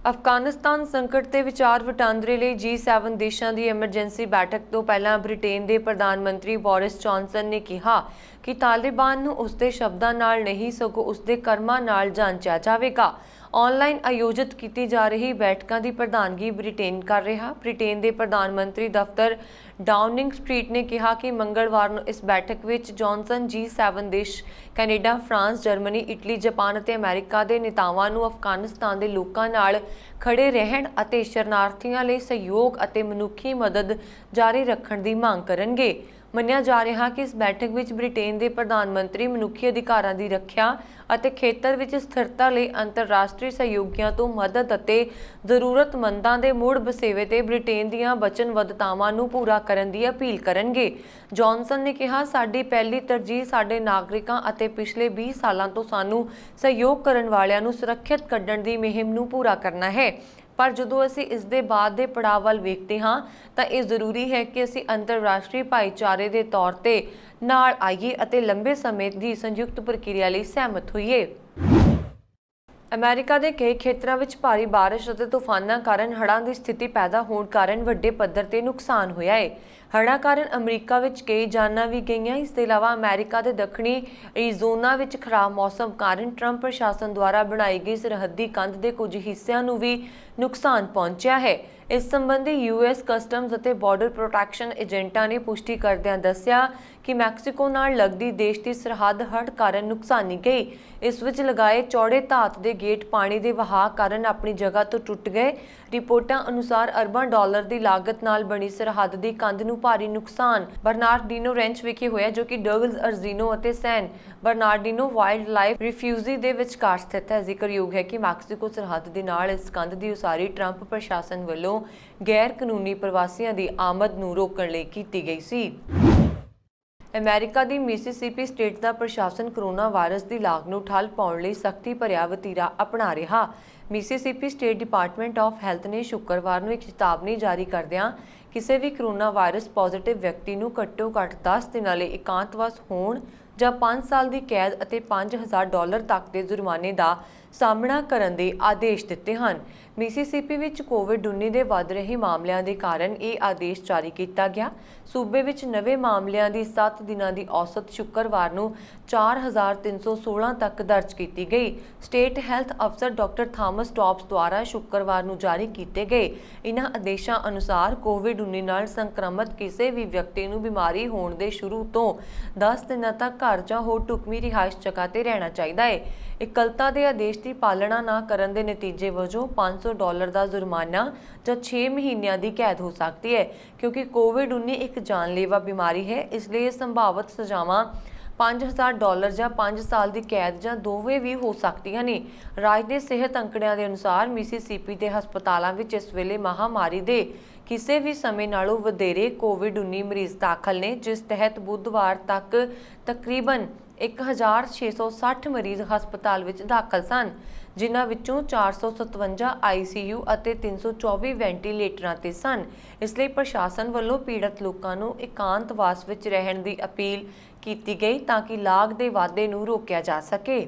Speaker 1: ਅਫਗਾਨਿਸਤਾਨ ਸੰਕਟ ਤੇ ਵਿਚਾਰ ਵਟਾਂਦਰੇ ਲਈ G7 ਦੇਸ਼ਾਂ ਦੀ ਐਮਰਜੈਂਸੀ ਬੈਠਕ ਤੋਂ ਪਹਿਲਾਂ ਬ੍ਰਿਟੇਨ ਦੇ ਪ੍ਰਧਾਨ ਮੰਤਰੀ ਬੋਰਿਸ ਜੌਨਸਨ ਨੇ ਕਿਹਾ ਕਿ ਤਾਲਿਬਾਨ ਨੂੰ ਉਸਦੇ ਸ਼ਬਦਾਂ ਨਾਲ ਨਹੀਂ ਸਗੋਂ ਉਸਦੇ ਕਰਮਾਂ ਨਾਲ ਜਾਂਚਿਆ ਜਾਵੇਗਾ। ਆਨਲਾਈਨ ਆਯੋਜਿਤ ਕੀਤੀ ਜਾ ਰਹੀ ਬੈਠਕਾਂ ਦੀ ਪ੍ਰਧਾਨਗੀ ਬ੍ਰਿਟੇਨ ਕਰ ਰਿਹਾ। ਬ੍ਰਿਟੇਨ ਦੇ ਪ੍ਰਧਾਨ ਮੰਤਰੀ ਦਫ਼ਤਰ ਡਾਊਨਿੰਗ ਸਟਰੀਟ ਨੇ ਕਿਹਾ ਕਿ ਮੰਗਲਵਾਰ ਨੂੰ ਇਸ ਬੈਠਕ ਵਿੱਚ ਜੌਨਸਨ G7 ਦੇਸ਼ Canada, France, Germany, Italy, Japan ਅਤੇ ਅਮਰੀਕਾ ਦੇ ਨੇਤਾਵਾਂ ਨੂੰ ਅਫਗਾਨਿਸਤਾਨ ਦੇ ਲੋਕਾਂ ਨਾਲ ਖੜੇ ਰਹਿਣ ਅਤੇ ਸ਼ਰਨਾਰਥੀਆਂ ਲਈ ਸਹਿਯੋਗ ਅਤੇ ਮਨੁੱਖੀ ਮਦਦ ਜਾਰੀ ਰੱਖਣ ਦੀ ਮੰਗ ਕਰਨਗੇ। ਮੰਨਿਆ ਜਾ ਰਿਹਾ ਕਿ ਇਸ ਬੈਠਕ ਵਿੱਚ ਬ੍ਰਿਟੇਨ ਦੇ ਪ੍ਰਧਾਨ ਮੰਤਰੀ ਮਨੁੱਖੀ ਅਧਿਕਾਰਾਂ ਦੀ ਰੱਖਿਆ ਅਤੇ ਖੇਤਰ ਵਿੱਚ ਸਥਿਰਤਾ ਲਈ ਅੰਤਰਰਾਸ਼ਟਰੀ ਸਹਿਯੋਗੀਆਂ ਤੋਂ ਮਦਦ ਅਤੇ ਜ਼ਰੂਰਤਮੰਦਾਂ ਦੇ ਮੁੜ ਵਸੇਵੇ ਤੇ ਬ੍ਰਿਟੇਨ ਦੀਆਂ ਵਚਨਬੱਧਤਾਵਾਂ ਨੂੰ ਪੂਰਾ ਕਰਨ ਦੀ ਅਪੀਲ ਕਰਨਗੇ। ਜੌਨਸਨ ਨੇ ਕਿਹਾ, ਸਾਡੀ ਪਹਿਲੀ ਤਰਜੀਹ ਸਾਡੇ ਨਾਗਰਿਕਾਂ ਅਤੇ ਪਿਛਲੇ 20 ਸਾਲਾਂ ਤੋਂ ਸਾਨੂੰ ਸਹਿਯੋਗ ਕਰਨ ਵਾਲਿਆਂ ਨੂੰ ਸੁਰੱਖਿਅਤ ਕੱਢਣ ਦੀ ਮੁਹਿੰਮ ਨੂੰ ਪੂਰਾ ਕਰਨਾ ਹੈ। ਪਰ ਜਦੋਂ ਅਸੀਂ ਇਸ ਦੇ ਬਾਅਦ ਦੇ ਪੜਾਅ ਵੱਲ ਵੇਖਦੇ ਹਾਂ ਤਾਂ ਇਹ ਜ਼ਰੂਰੀ ਹੈ ਕਿ ਅਸੀਂ ਅੰਤਰਰਾਸ਼ਟਰੀ ਭਾਈਚਾਰੇ ਦੇ ਤੌਰ ਤੇ ਨਾਲ ਆਈਏ ਅਤੇ ਲੰਬੇ ਸਮੇਂ ਦੀ ਸੰਯੁਕਤ ਪ੍ਰਕਿਰਿਆ ਲਈ ਸਹਿਮਤ ਹੋਈਏ। ਅਮਰੀਕਾ ਦੇ ਕਈ ਖੇਤਰਾਂ ਵਿੱਚ ਭਾਰੀ ਬਾਰਿਸ਼ ਅਤੇ ਤੂਫਾਨਾਂ ਕਾਰਨ ਹੜ੍ਹਾਂ ਦੀ ਸਥਿਤੀ ਪੈਦਾ ਹੋਣ ਕਾਰਨ ਵੱਡੇ ਪੱਧਰ ਤੇ ਨੁਕਸਾਨ ਹੋਇਆ ਹੈ। ਹੜ੍ਹਾਂ ਕਾਰਨ ਅਮਰੀਕਾ ਵਿੱਚ ਕਈ ਜਾਨਾਂ ਵੀ ਗਈਆਂ। ਇਸ ਤੋਂ ਇਲਾਵਾ ਅਮਰੀਕਾ ਦੇ ਦੱਖਣੀ ਐਰੀਜ਼ੋਨਾ ਵਿੱਚ ਖਰਾਬ ਮੌਸਮ ਕਾਰਨ ਟਰੰਪ ਪ੍ਰਸ਼ਾਸਨ ਦੁਆਰਾ ਬਣਾਈ ਗਈ ਸਰਹੱਦੀ ਕੰਧ ਦੇ ਕੁਝ ਹਿੱਸਿਆਂ ਨੂੰ ਵੀ ਨੁਕਸਾਨ ਪਹੁੰਚਿਆ ਹੈ। ਇਸ ਸੰਬੰਧੀ US ਕਸਟਮਜ਼ ਅਤੇ ਬਾਰਡਰ ਪ੍ਰੋਟੈਕਸ਼ਨ ਏਜੰਟਾਂ ਨੇ ਪੁਸ਼ਟੀ ਕਰਦਿਆਂ ਦੱਸਿਆ ਕਿ ਮੈਕਸੀਕੋ ਨਾਲ ਲੱਗਦੀ ਦੇਸ਼ ਦੀ ਸਰਹੱਦ ਹੜ੍ਹ ਕਾਰਨ ਨੁਕਸਾਨੀ ਗਈ। ਇਸ ਵਿੱਚ ਲਗਾਏ ਚੌੜੇ ਧਾਤ ਦੇ ਗੇਟ ਪਾਣੀ ਦੇ ਵਹਾਅ ਕਾਰਨ ਆਪਣੀ ਜਗ੍ਹਾ ਤੋਂ ਟੁੱਟ ਗਏ। ਰਿਪੋਰਟਾਂ ਅਨੁਸਾਰ ਅਰਬਾਂ ਡਾਲਰ ਦੀ ਲਾਗਤ ਨਾਲ ਬਣੀ ਸਰਹੱਦ ਦੀ ਕੰਧ ਨੂੰ ਭਾਰੀ ਨੁਕਸਾਨ ਬਰਨਾਰਡੀਨੋ ਰੈਂਚ ਵਿਖੇ ਹੋਇਆ, ਜੋ ਕਿ ਡਗਲਸ ਅਰਜ਼ੀਨੋ ਅਤੇ ਸੈਨ ਬਰਨਾਰਡੀਨੋ ਵਾਈਲਡ ਲਾਈਫ ਰਿਫਿਊਜੀ ਦੇ ਵਿਚਕਾਰ ਸਥਿਤ ਹੈ। ਜ਼ਿਕਰਯੋਗ ਹੈ ਕਿ ਮੈਕਸੀਕੋ ਸਰਹੱਦ ਦੇ ਨਾਲ ਇਸ ਕੰਧ ਦੀ ਉਸਾਰੀ ਟਰੰਪ ਪ੍ਰਸ਼ਾਸਨ ਵੱਲੋਂ ਗੈਰ ਕਾਨੂੰਨੀ ਪ੍ਰਵਾਸੀਆਂ ਦੀ ਆਮਦ ਨੂੰ ਰੋਕਣ ਲਈ ਕੀਤੀ ਗਈ ਸੀ। ਅਮਰੀਕਾ ਦੀ ਮਿਸੀਸਿਪੀ ਸਟੇਟ ਦਾ ਪ੍ਰਸ਼ਾਸਨ ਕੋਰੋਨਾ ਵਾਇਰਸ ਦੀ ਲਾਗ ਨੂੰ ਠੱਲ ਪਾਉਣ ਲਈ ਸਖਤੀ ਭਰਿਆ ਵਤੀਰਾ ਅਪਣਾ ਰਿਹਾ। Mississippi state department of health ਨੇ ਸ਼ੁੱਕਰਵਾਰ ਨੂੰ ਇੱਕ ਚੇਤਾਵਨੀ ਜਾਰੀ ਕਰਦਿਆਂ ਕਿਸੇ ਵੀ ਕੋਰੋਨਾ ਵਾਇਰਸ ਪੋਜ਼ਿਟਿਵ ਵਿਅਕਤੀ ਨੂੰ ਘੱਟੋ-ਘੱਟ 10 ਦਿਨਾਂ ਲਈ ਇਕਾਂਤਵਾਸ ਹੋਣ ਜਾਂ 5 ਸਾਲ ਦੀ ਕੈਦ ਅਤੇ $5000 ਤੱਕ ਦੇ ਜੁਰਮਾਨੇ ਦਾ ਸਾਹਮਣਾ ਕਰਨ ਦੇ ਆਦੇਸ਼ ਦਿੱਤੇ ਹਨ। ਮਿਸੀਸਿਪੀ ਵਿੱਚ ਕੋਵਿਡ-19 ਦੇ ਵੱਧ ਰਹੇ ਮਾਮਲਿਆਂ ਦੇ ਕਾਰਨ ਇਹ ਆਦੇਸ਼ ਜਾਰੀ ਕੀਤਾ ਗਿਆ। ਸੂਬੇ ਵਿੱਚ ਨਵੇਂ ਮਾਮਲਿਆਂ ਦੀ 7 ਦਿਨਾਂ ਦੀ ਔਸਤ ਸ਼ੁੱਕਰਵਾਰ ਨੂੰ 4316 ਤੱਕ ਦਰਜ ਕੀਤੀ ਗਈ। ਸਟੇਟ ਹੈਲਥ ਅਫਸਰ ਡਾਕਟਰ ਥਾਮਸ ਟੌਪਸ ਦੁਆਰਾ ਸ਼ੁੱਕਰਵਾਰ ਨੂੰ ਜਾਰੀ ਕੀਤੇ ਗਏ ਇਨ੍ਹਾਂ ਆਦੇਸ਼ਾਂ ਅਨੁਸਾਰ ਕੋਵਿਡ-19 ਨਾਲ ਸੰਕਰਮਿਤ ਕਿਸੇ ਵੀ ਵਿਅਕਤੀ ਨੂੰ ਬਿਮਾਰੀ ਹੋਣ ਦੇ ਸ਼ੁਰੂ ਤੋਂ 10 ਦਿਨਾਂ ਤੱਕ ਘਰ ਜਾਂ ਹੋਰ ਢੁਕਵੀਂ ਰਿਹਾਇਸ਼ ਜਗ੍ਹਾ ਤੇ ਰਹਿਣਾ ਚਾਹੀਦਾ ਹੈ। ਇਕੱਲਤਾ ਦੇ ਆਦੇਸ਼ ਦੀ ਪਾਲਣਾ ਨਾ ਕਰਨ ਦੇ ਨਤੀਜੇ ਵਜੋਂ $500 ਦਾ ਜੁਰਮਾਨਾ ਜਾਂ 6 ਮਹੀਨਿਆਂ ਦੀ ਕੈਦ ਹੋ ਸਕਦੀ ਹੈ। ਕਿਉਂਕਿ ਕੋਵਿਡ-19 ਇੱਕ ਜਾਨਲੇਵਾ ਬਿਮਾਰੀ ਹੈ, ਇਸ ਲਈ ਇਹ ਸੰਭਾਵਿਤ ਸਜ਼ਾਵਾਂ $5000 ਜਾਂ 5 ਸਾਲ ਦੀ ਕੈਦ ਜਾਂ ਦੋਵੇਂ ਵੀ ਹੋ ਸਕਦੀਆਂ ਨੇ। ਰਾਜ ਦੇ ਸਿਹਤ ਅੰਕੜਿਆਂ ਦੇ ਅਨੁਸਾਰ ਮਿਸੀਸਿਪੀ ਦੇ ਹਸਪਤਾਲਾਂ ਵਿੱਚ ਇਸ ਵੇਲੇ ਮਹਾਮਾਰੀ ਦੇ ਕਿਸੇ ਵੀ ਸਮੇਂ ਨਾਲੋਂ ਵਧੇਰੇ ਕੋਵਿਡ-19 ਮਰੀਜ਼ ਦਾਖਲ ਨੇ, ਜਿਸ ਤਹਿਤ ਬੁੱਧਵਾਰ ਤੱਕ ਤਕਰੀਬਨ 1660 ਮਰੀਜ਼ ਹਸਪਤਾਲ ਵਿੱਚ ਦਾਖਲ ਸਨ, ਜਿਨ੍ਹਾਂ ਵਿੱਚੋਂ 457 ICU ਅਤੇ 324 ਵੈਂਟੀਲੇਟਰਾਂ ਤੇ ਸਨ। ਇਸ ਲਈ ਪ੍ਰਸ਼ਾਸਨ ਵੱਲੋਂ ਪੀੜਤ ਲੋਕਾਂ ਨੂੰ ਇਕਾਂਤਵਾਸ ਵਿੱਚ ਰਹਿਣ ਦੀ ਅਪੀਲ ਕੀਤੀ ਗਈ ਤਾਂ ਕਿ ਲਾਗ ਦੇ ਵਾਧੇ ਨੂੰ ਰੋਕਿਆ ਜਾ ਸਕੇ।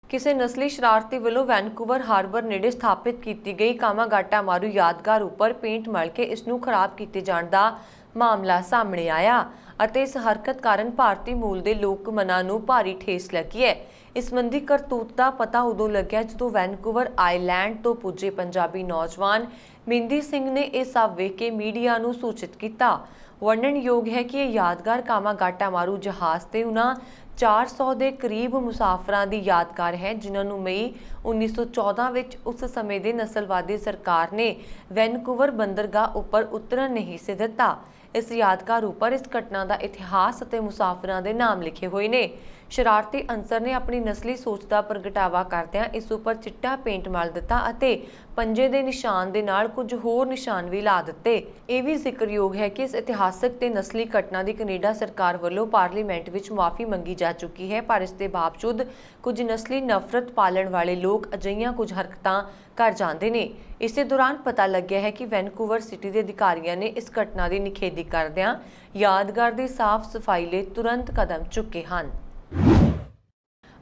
Speaker 1: ਕਿਸੇ ਨਸਲੀ ਸ਼ਰਾਰਤੀ ਵੱਲੋਂ ਵੈਨਕੂਵਰ ਹਾਰਬਰ ਨੇੜੇ ਸਥਾਪਿਤ ਕੀਤੀ ਗਈ ਕਾਮਾਗਾਟਾਮਾਰੂ ਯਾਦਗਾਰ ਉੱਪਰ ਪੇਂਟ ਮਲ ਕੇ ਇਸ ਨੂੰ ਖਰਾਬ ਕੀਤੇ ਜਾਣ ਦਾ ਮਾਮਲਾ ਸਾਹਮਣੇ ਆਇਆ ਅਤੇ ਇਸ ਹਰਕਤ ਕਾਰਨ ਭਾਰਤੀ ਮੂਲ ਦੇ ਲੋਕ ਮਨਾਂ ਨੂੰ ਭਾਰੀ ਠੇਸ ਲੱਗੀ ਹੈ। ਇਸ ਸੰਬੰਧੀ ਕਰਤੂਤ ਦਾ ਪਤਾ ਉਦੋਂ ਲੱਗਿਆ ਜਦੋਂ ਵੈਨਕੂਵਰ ਆਈਲੈਂਡ ਤੋਂ ਪੁੱਜੇ ਪੰਜਾਬੀ ਨੌਜਵਾਨ ਮਿੰਦੀ ਸਿੰਘ ਨੇ ਇਹ ਸਭ ਵੇਖ ਕੇ ਮੀਡੀਆ ਨੂੰ ਸੂਚਿਤ ਕੀਤਾ। ਵਰਣਨਯੋਗ ਹੈ ਕਿ ਇਹ ਯਾਦਗਾਰ ਕਾਮਾਗਾਟਾਮਾਰੂ ਜਹਾਜ਼ ਤੇ ਉਹਨਾਂ 400 ਦੇ ਕਰੀਬ ਮੁਸਾਫਰਾਂ ਦੀ ਯਾਦਗਾਰ ਹੈ, ਜਿਨ੍ਹਾਂ ਨੂੰ ਮਈ 1914 ਵਿੱਚ ਉਸ ਸਮੇਂ ਦੇ ਨਸਲਵਾਦੀ ਸਰਕਾਰ ਨੇ ਵੈਨਕੂਵਰ ਬੰਦਰਗਾਹ ਉੱਪਰ ਉਤਰਨ ਨਹੀਂ ਸੀ ਦਿੱਤਾ। ਇਸ ਯਾਦਗਾਰ ਉੱਪਰ ਇਸ ਘਟਨਾ ਦਾ ਇਤਿਹਾਸ ਅਤੇ ਮੁਸਾਫਰਾਂ ਦੇ ਨਾਮ ਲਿਖੇ ਹੋਏ ਨੇ। ਸ਼ਰਾਰਤੀ ਅਨਸਰ ਨੇ ਆਪਣੀ ਨਸਲੀ ਸੋਚ ਦਾ ਪ੍ਰਗਟਾਵਾ ਕਰਦਿਆਂ ਇਸ ਉੱਪਰ ਚਿੱਟਾ ਪੇਂਟ ਮਲ ਦਿੱਤਾ ਅਤੇ ਪੰਜੇ ਦੇ ਨਿਸ਼ਾਨ ਦੇ ਨਾਲ ਕੁਝ ਹੋਰ ਨਿਸ਼ਾਨ ਵੀ ਲਾ ਦਿੱਤੇ। ਇਹ ਵੀ ਜ਼ਿਕਰਯੋਗ ਹੈ ਕਿ ਇਸ ਇਤਿਹਾਸਕ ਤੇ ਨਸਲੀ ਘਟਨਾ ਦੀ ਕੈਨੇਡਾ ਸਰਕਾਰ ਵੱਲੋਂ ਪਾਰਲੀਮੈਂਟ ਵਿੱਚ ਮਾਫੀ ਮੰਗੀ ਜਾ ਚੁੱਕੀ ਹੈ, ਪਰ ਇਸ ਦੇ ਬਾਵਜੂਦ ਕੁਝ ਨਸਲੀ ਨਫ਼ਰਤ ਪਾਲਣ ਵਾਲੇ ਲੋਕ ਅਜਿਹੀਆਂ ਕੁਝ ਹਰਕਤਾਂ ਕਰ ਜਾਂਦੇ ਨੇ। ਇਸੇ ਦੌਰਾਨ ਪਤਾ ਲੱਗਿਆ ਹੈ ਕਿ ਵੈਨਕੂਵਰ ਸਿਟੀ ਦੇ ਅਧਿਕਾਰੀਆਂ ਨੇ ਇਸ ਘਟਨਾ ਦੀ ਨਿਖੇਧੀ ਕਰਦਿਆਂ ਯਾਦਗਾਰ ਦੀ ਸਾਫ਼ ਸਫਾਈ ਲਈ ਤੁਰੰਤ ਕਦਮ ਚੁੱਕੇ ਹਨ।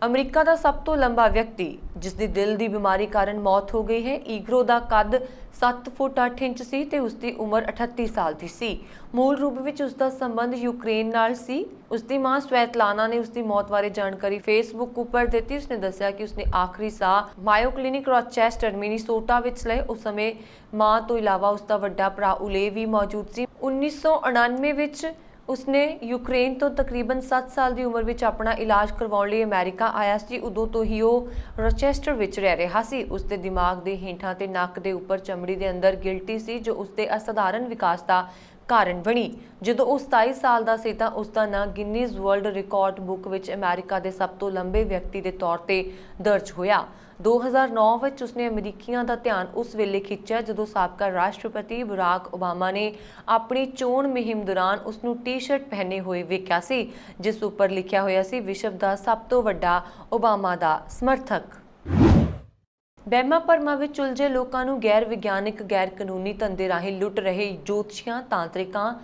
Speaker 1: ਅਮਰੀਕਾ ਦਾ ਸਭ ਤੋਂ ਲੰਬਾ ਵਿਅਕਤੀ ਜਿਸ ਦੀ ਦਿਲ ਦੀ ਬਿਮਾਰੀ ਕਾਰਨ ਮੌਤ ਹੋ ਗਈ ਹੈ, ਈਗਰੋ ਦਾ ਕੱਦ 7 ਫੁੱਟ 8 ਇੰਚ ਸੀ ਤੇ ਉਸ ਦੀ ਉਮਰ 38 ਸਾਲ ਦੀ ਸੀ। ਮੂਲ ਰੂਪ ਵਿੱਚ ਉਸ ਦਾ ਸੰਬੰਧ ਯੂਕਰੇਨ ਨਾਲ ਸੀ। ਉਸ ਦੀ ਮਾਂ ਸਵੈਤਲਾਨਾ ਨੇ ਉਸ ਦੀ ਮੌਤ ਬਾਰੇ ਜਾਣਕਾਰੀ ਫੇਸਬੁੱਕ ਉੱਪਰ ਦਿੱਤੀ। ਉਸਨੇ ਦੱਸਿਆ ਕਿ ਉਸਨੇ ਆਖਰੀ ਸਾਹ ਮਾਇਓ ਕਲੀਨਿਕ ਰੋਚੈਸਟਰ ਮਿਨੀਸੋਟਾ ਵਿੱਚ ਲਏ। ਉਸ ਸਮੇਂ ਮਾਂ ਤੋਂ ਇਲਾਵਾ ਉਸ ਦਾ ਵੱਡਾ ਭਰਾ ਉਲੇ ਵੀ ਮੌਜੂਦ ਸੀ। 1999 ਵਿੱਚ ਉਸਨੇ ਯੂਕਰੇਨ ਤੋਂ ਤਕਰੀਬਨ 7 ਸਾਲ ਦੀ ਉਮਰ ਵਿੱਚ ਆਪਣਾ ਇਲਾਜ ਕਰਵਾਉਣ ਲਈ ਅਮਰੀਕਾ ਆਇਆ ਸੀ। ਉਦੋਂ ਤੋਂ ਹੀ ਉਹ ਰੋਚੈਸਟਰ ਵਿੱਚ ਰਹਿ ਰਿਹਾ ਸੀ। ਉਸਦੇ ਦਿਮਾਗ ਦੇ ਹੇਠਾਂ ਤੇ ਨੱਕ ਦੇ ਉੱਪਰ ਚਮੜੀ ਦੇ ਅੰਦਰ ਗਿਲਟੀ ਸੀ, ਜੋ ਉਸਦੇ ਅਸਾਧਾਰਨ ਵਿਕਾਸ ਦਾ ਕਾਰਨ ਬਣੀ। ਜਦੋਂ ਉਹ 27 ਸਾਲ ਦਾ ਸੀ ਤਾਂ ਉਸ ਦਾ ਨਾਂ ਗਿਨੀਜ਼ ਵਰਲਡ ਰਿਕਾਰਡ ਬੁੱਕ ਵਿੱਚ ਅਮਰੀਕਾ ਦੇ ਸਭ ਤੋਂ ਲੰਬੇ ਵਿਅਕਤੀ ਦੇ ਤੌਰ ਤੇ ਦਰਜ ਹੋਇਆ। 2009 ਵਿੱਚ ਉਸਨੇ ਅਮਰੀਕੀਆਂ ਦਾ ਧਿਆਨ ਉਸ ਵੇਲੇ ਖਿੱਚਿਆ ਜਦੋਂ ਸਾਬਕਾ ਰਾਸ਼ਟਰਪਤੀ ਬਰਾਕ ਓਬਾਮਾ ਨੇ ਆਪਣੀ ਚੋਣ ਮੁਹਿੰਮ ਦੌਰਾਨ ਉਸ ਨੂੰ ਟੀ-ਸ਼ਰਟ ਪਹਿਨੇ ਹੋਏ ਵੇਖਿਆ ਸੀ, ਜਿਸ ਉੱਪਰ ਲਿਖਿਆ ਹੋਇਆ ਸੀ, ਵਿਸ਼ਵ ਦਾ ਸਭ ਤੋਂ ਵੱਡਾ ਓਬਾਮਾ ਦਾ ਸਮਰਥਕ। ਵਹਿਮਾਂ ਭਰਮਾਂ ਵਿੱਚ ਉਲਝੇ ਲੋਕਾਂ ਨੂੰ ਗੈਰ ਵਿਗਿਆਨਿਕ ਗੈਰ ਕਾਨੂੰਨੀ ਧੰਦੇ ਰਾਹੀਂ ਲੁੱਟ ਰਹੇ ਜੋਤਸ਼ੀਆਂ, ਤਾਂਤਰਿਕਾਂ,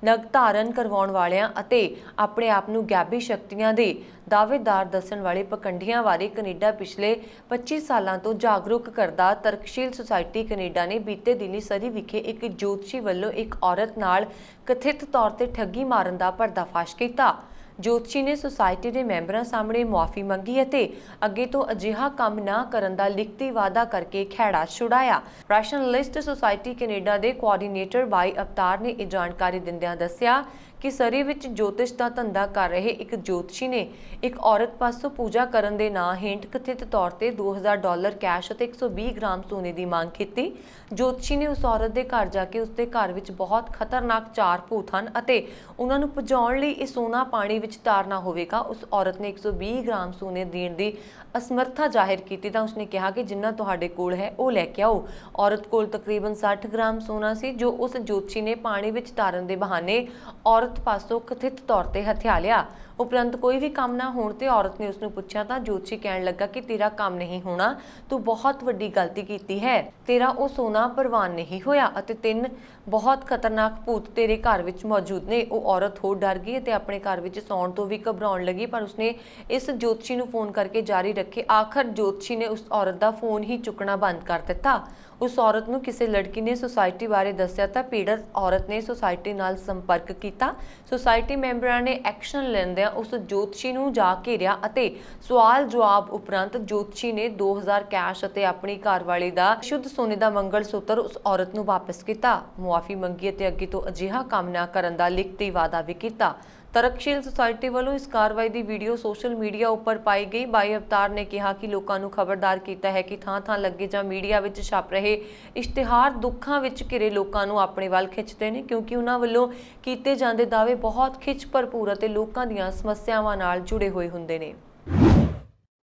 Speaker 1: ਨਗ ਧਾਰਨ ਕਰਵਾਉਣ ਵਾਲਿਆਂ ਅਤੇ ਆਪਣੇ ਆਪ ਨੂੰ ਗੈਬੀ ਸ਼ਕਤੀਆਂ ਦੇ ਦਾਅਵੇਦਾਰ ਦੱਸਣ ਵਾਲੇ ਪਖੰਡੀਆਂ ਬਾਰੇ ਕੈਨੇਡਾ ਪਿਛਲੇ 25 ਸਾਲਾਂ ਤੋਂ ਜਾਗਰੂਕ ਕਰਦਾ ਤਰਕਸ਼ੀਲ ਸੁਸਾਇਟੀ ਕੈਨੇਡਾ ਨੇ ਬੀਤੇ ਦਿਨੀ ਸਰੀ ਵਿਖੇ ਇੱਕ ਜੋਤਸ਼ੀ ਵੱਲੋਂ ਇੱਕ ਔਰਤ ਨਾਲ ਕਥਿਤ ਤੌਰ ਤੇ ਠੱਗੀ ਮਾਰਨ ਦਾ ਪਰਦਾਫਾਸ਼ ਕੀਤਾ। ਜੋਤਸ਼ੀ ਨੇ ਸੁਸਾਇਟੀ ਦੇ ਮੈਂਬਰਾਂ ਸਾਹਮਣੇ ਮੁਆਫੀ ਮੰਗੀ ਅਤੇ ਅੱਗੇ ਤੋਂ ਅਜਿਹਾ ਕੰਮ ਨਾ ਕਰਨ ਦਾ ਲਿਖਤੀ ਵਾਅਦਾ ਕਰਕੇ ਖਹਿੜਾ ਛੁਡਾਇਆ। ਰੈਸ਼ਨਲਿਸਟ ਸੁਸਾਇਟੀ ਕੈਨੇਡਾ ਦੇ ਕੋਆਰਡੀਨੇਟਰ ਬਾਈ ਅਵਤਾਰ ਨੇ ਇਹ ਜਾਣਕਾਰੀ ਦਿੰਦਿਆਂ ਦੱਸਿਆ ਕਿ ਸਰੀ ਵਿੱਚ ਜੋਤਿਸ਼ ਦਾ ਧੰਦਾ ਕਰ ਰਹੇ ਇੱਕ ਜੋਤਸ਼ੀ ਨੇ ਇੱਕ ਔਰਤ ਪਾਸੋਂ ਪੂਜਾ ਕਰਨ ਦੇ ਨਾਂ ਹੇਠ ਕਥਿਤ ਤੌਰ ਤੇ $2000 ਕੈਸ਼ ਅਤੇ 120 ਗ੍ਰਾਮ ਸੋਨੇ ਦੀ ਮੰਗ ਕੀਤੀ। ਜੋਤਸ਼ੀ ਨੇ ਉਸ ਔਰਤ ਦੇ ਘਰ ਜਾ ਕੇ ਉਸਦੇ ਘਰ ਵਿੱਚ ਬਹੁਤ ਖਤਰਨਾਕ 4 ਭੂਤ ਹਨ ਅਤੇ ਉਹਨਾਂ ਨੂੰ ਭਜਾਉਣ ਲਈ ਇਹ ਸੋਨਾ ਪਾਣੀ ਵਿੱਚ ਤਾਰਨਾ ਹੋਵੇਗਾ। ਉਸ ਔਰਤ ਨੇ 120 ਗ੍ਰਾਮ ਸੋਨੇ ਦੇਣ ਦੀ ਅਸਮਰਥਾ ਜ਼ਾਹਿਰ ਕੀਤੀ ਤਾਂ ਉਸਨੇ ਕਿਹਾ ਕਿ ਜਿੰਨਾ ਤੁਹਾਡੇ ਕੋਲ ਹੈ ਉਹ ਲੈ ਕੇ ਆਓ। ਔਰਤ ਕੋਲ ਤਕਰੀਬਨ 60 ਗ੍ਰਾਮ ਸੋਨਾ ਸੀ ਜੋ ਉਸ ਜੋਤਸ਼ੀ ਨੇ ਪਾਣੀ ਵਿੱਚ ਤਾਰਨ ਦੇ ਬਹਾਨੇ ਔਰਤ ਪਾਸੋਂ ਕਥਿਤ ਤੌਰ ਤੇ ਹਥਿਆ ਲਿਆ। ਉਪਰੰਤ ਕੋਈ ਵੀ ਕੰਮ ਨਾ ਹੋਣ ਤੇ ਔਰਤ ਨੇ ਉਸਨੂੰ ਪੁੱਛਿਆ ਤਾਂ ਜੋਤਸ਼ੀ ਕਹਿਣ ਲੱਗਾ ਕਿ ਤੇਰਾ ਕੰਮ ਨਹੀਂ ਹੋਣਾ, ਤੂੰ ਬਹੁਤ ਵੱਡੀ ਗਲਤੀ ਕੀਤੀ ਹੈ, ਤੇਰਾ ਉਹ ਸੋਨਾ ਪ੍ਰਵਾਨ ਨਹੀਂ ਹੋਇਆ ਅਤੇ 3 ਬਹੁਤ ਖਤਰਨਾਕ ਭੂਤ ਤੇਰੇ ਘਰ ਵਿੱਚ ਮੌਜੂਦ ਨੇ। ਉਹ ਔਰਤ ਹੋਰ ਡਰ ਗਈ ਅਤੇ ਆਪਣੇ ਘਰ ਵਿੱਚ ਸੌਣ ਤੋਂ ਵੀ ਘਬਰਾਉਣ ਲੱਗੀ, ਪਰ ਉਸਨੇ ਇਸ ਜੋਤਸ਼ੀ ਨੂੰ ਫੋਨ ਕਰਕੇ ਜਾਰੀ ਰੱਖੇ। ਆਖਰ ਜੋਤਸ਼ੀ ਨੇ ਉਸ ਔਰਤ ਦਾ ਫੋਨ ਹੀ ਚੁੱਕਣਾ ਬੰਦ ਕਰ ਦਿੱਤਾ। ਉਸ ਔਰਤ ਨੂੰ ਕਿਸੇ ਲੜਕੀ ਨੇ ਸੁਸਾਇਟੀ ਬਾਰੇ ਦੱਸਿਆ ਤਾਂ ਪੀੜਤ ਔਰਤ ਨੇ ਸੁਸਾਇਟੀ ਨਾਲ ਸੰਪਰਕ ਕੀਤਾ। ਸੁਸਾਇਟੀ ਮੈਂਬਰਾਂ ਨੇ ਐਕਸ਼ਨ ਲੈਂਦਿਆਂ ਉਸ ਜੋਤਸ਼ੀ ਨੂੰ ਜਾ ਘੇਰਿਆ ਅਤੇ ਸਵਾਲ ਜਵਾਬ ਉਪਰੰਤ ਜੋਤਸ਼ੀ ਨੇ 2000 ਕੈਸ਼ ਅਤੇ ਆਪਣੀ ਘਰਵਾਲੀ ਦਾ ਸ਼ੁੱਧ ਸੋਨੇ ਦਾ ਮੰਗਲ ਸੂਤਰ ਉਸ ਔਰਤ ਨੂੰ ਵਾਪਸ ਕੀਤਾ, ਮੁਆਫੀ ਮੰਗੀ ਅਤੇ ਅੱਗੇ ਤੋਂ ਅਜਿਹਾ ਕੰਮ ਨਾ ਕਰਨ ਦਾ ਲਿਖਤੀ ਵਾਅਦਾ ਵੀ ਕੀਤਾ। ਤਰਕਸ਼ੀਲ ਸੁਸਾਇਟੀ ਵੱਲੋਂ ਇਸ ਕਾਰਵਾਈ ਦੀ ਵੀਡੀਓ ਸੋਸ਼ਲ ਮੀਡੀਆ ਉੱਪਰ ਪਾਈ ਗਈ। ਬਾਈ ਅਵਤਾਰ ਨੇ ਕਿਹਾ ਕਿ ਲੋਕਾਂ ਨੂੰ ਖਬਰਦਾਰ ਕੀਤਾ ਹੈ ਕਿ ਥਾਂ-ਥਾਂ ਲੱਗੇ ਜਾਂ ਮੀਡੀਆ ਵਿੱਚ ਛਪ ਰਹੇ ਇਸ਼ਤਿਹਾਰ ਦੁੱਖਾਂ ਵਿੱਚ ਘਿਰੇ ਲੋਕਾਂ ਨੂੰ ਆਪਣੇ ਵੱਲ ਖਿੱਚਦੇ ਨੇ, ਕਿਉਂਕਿ ਉਹਨਾਂ ਵੱਲੋਂ ਕੀਤੇ ਜਾਂਦੇ ਦਾਅਵੇ ਬਹੁਤ ਖਿੱਚ ਭਰਪੂਰ ਅਤੇ ਲੋਕਾਂ ਦੀਆਂ ਸਮੱਸਿਆਵਾਂ ਨਾਲ ਜੁੜੇ ਹੋਏ ਹੁੰਦੇ ਨੇ।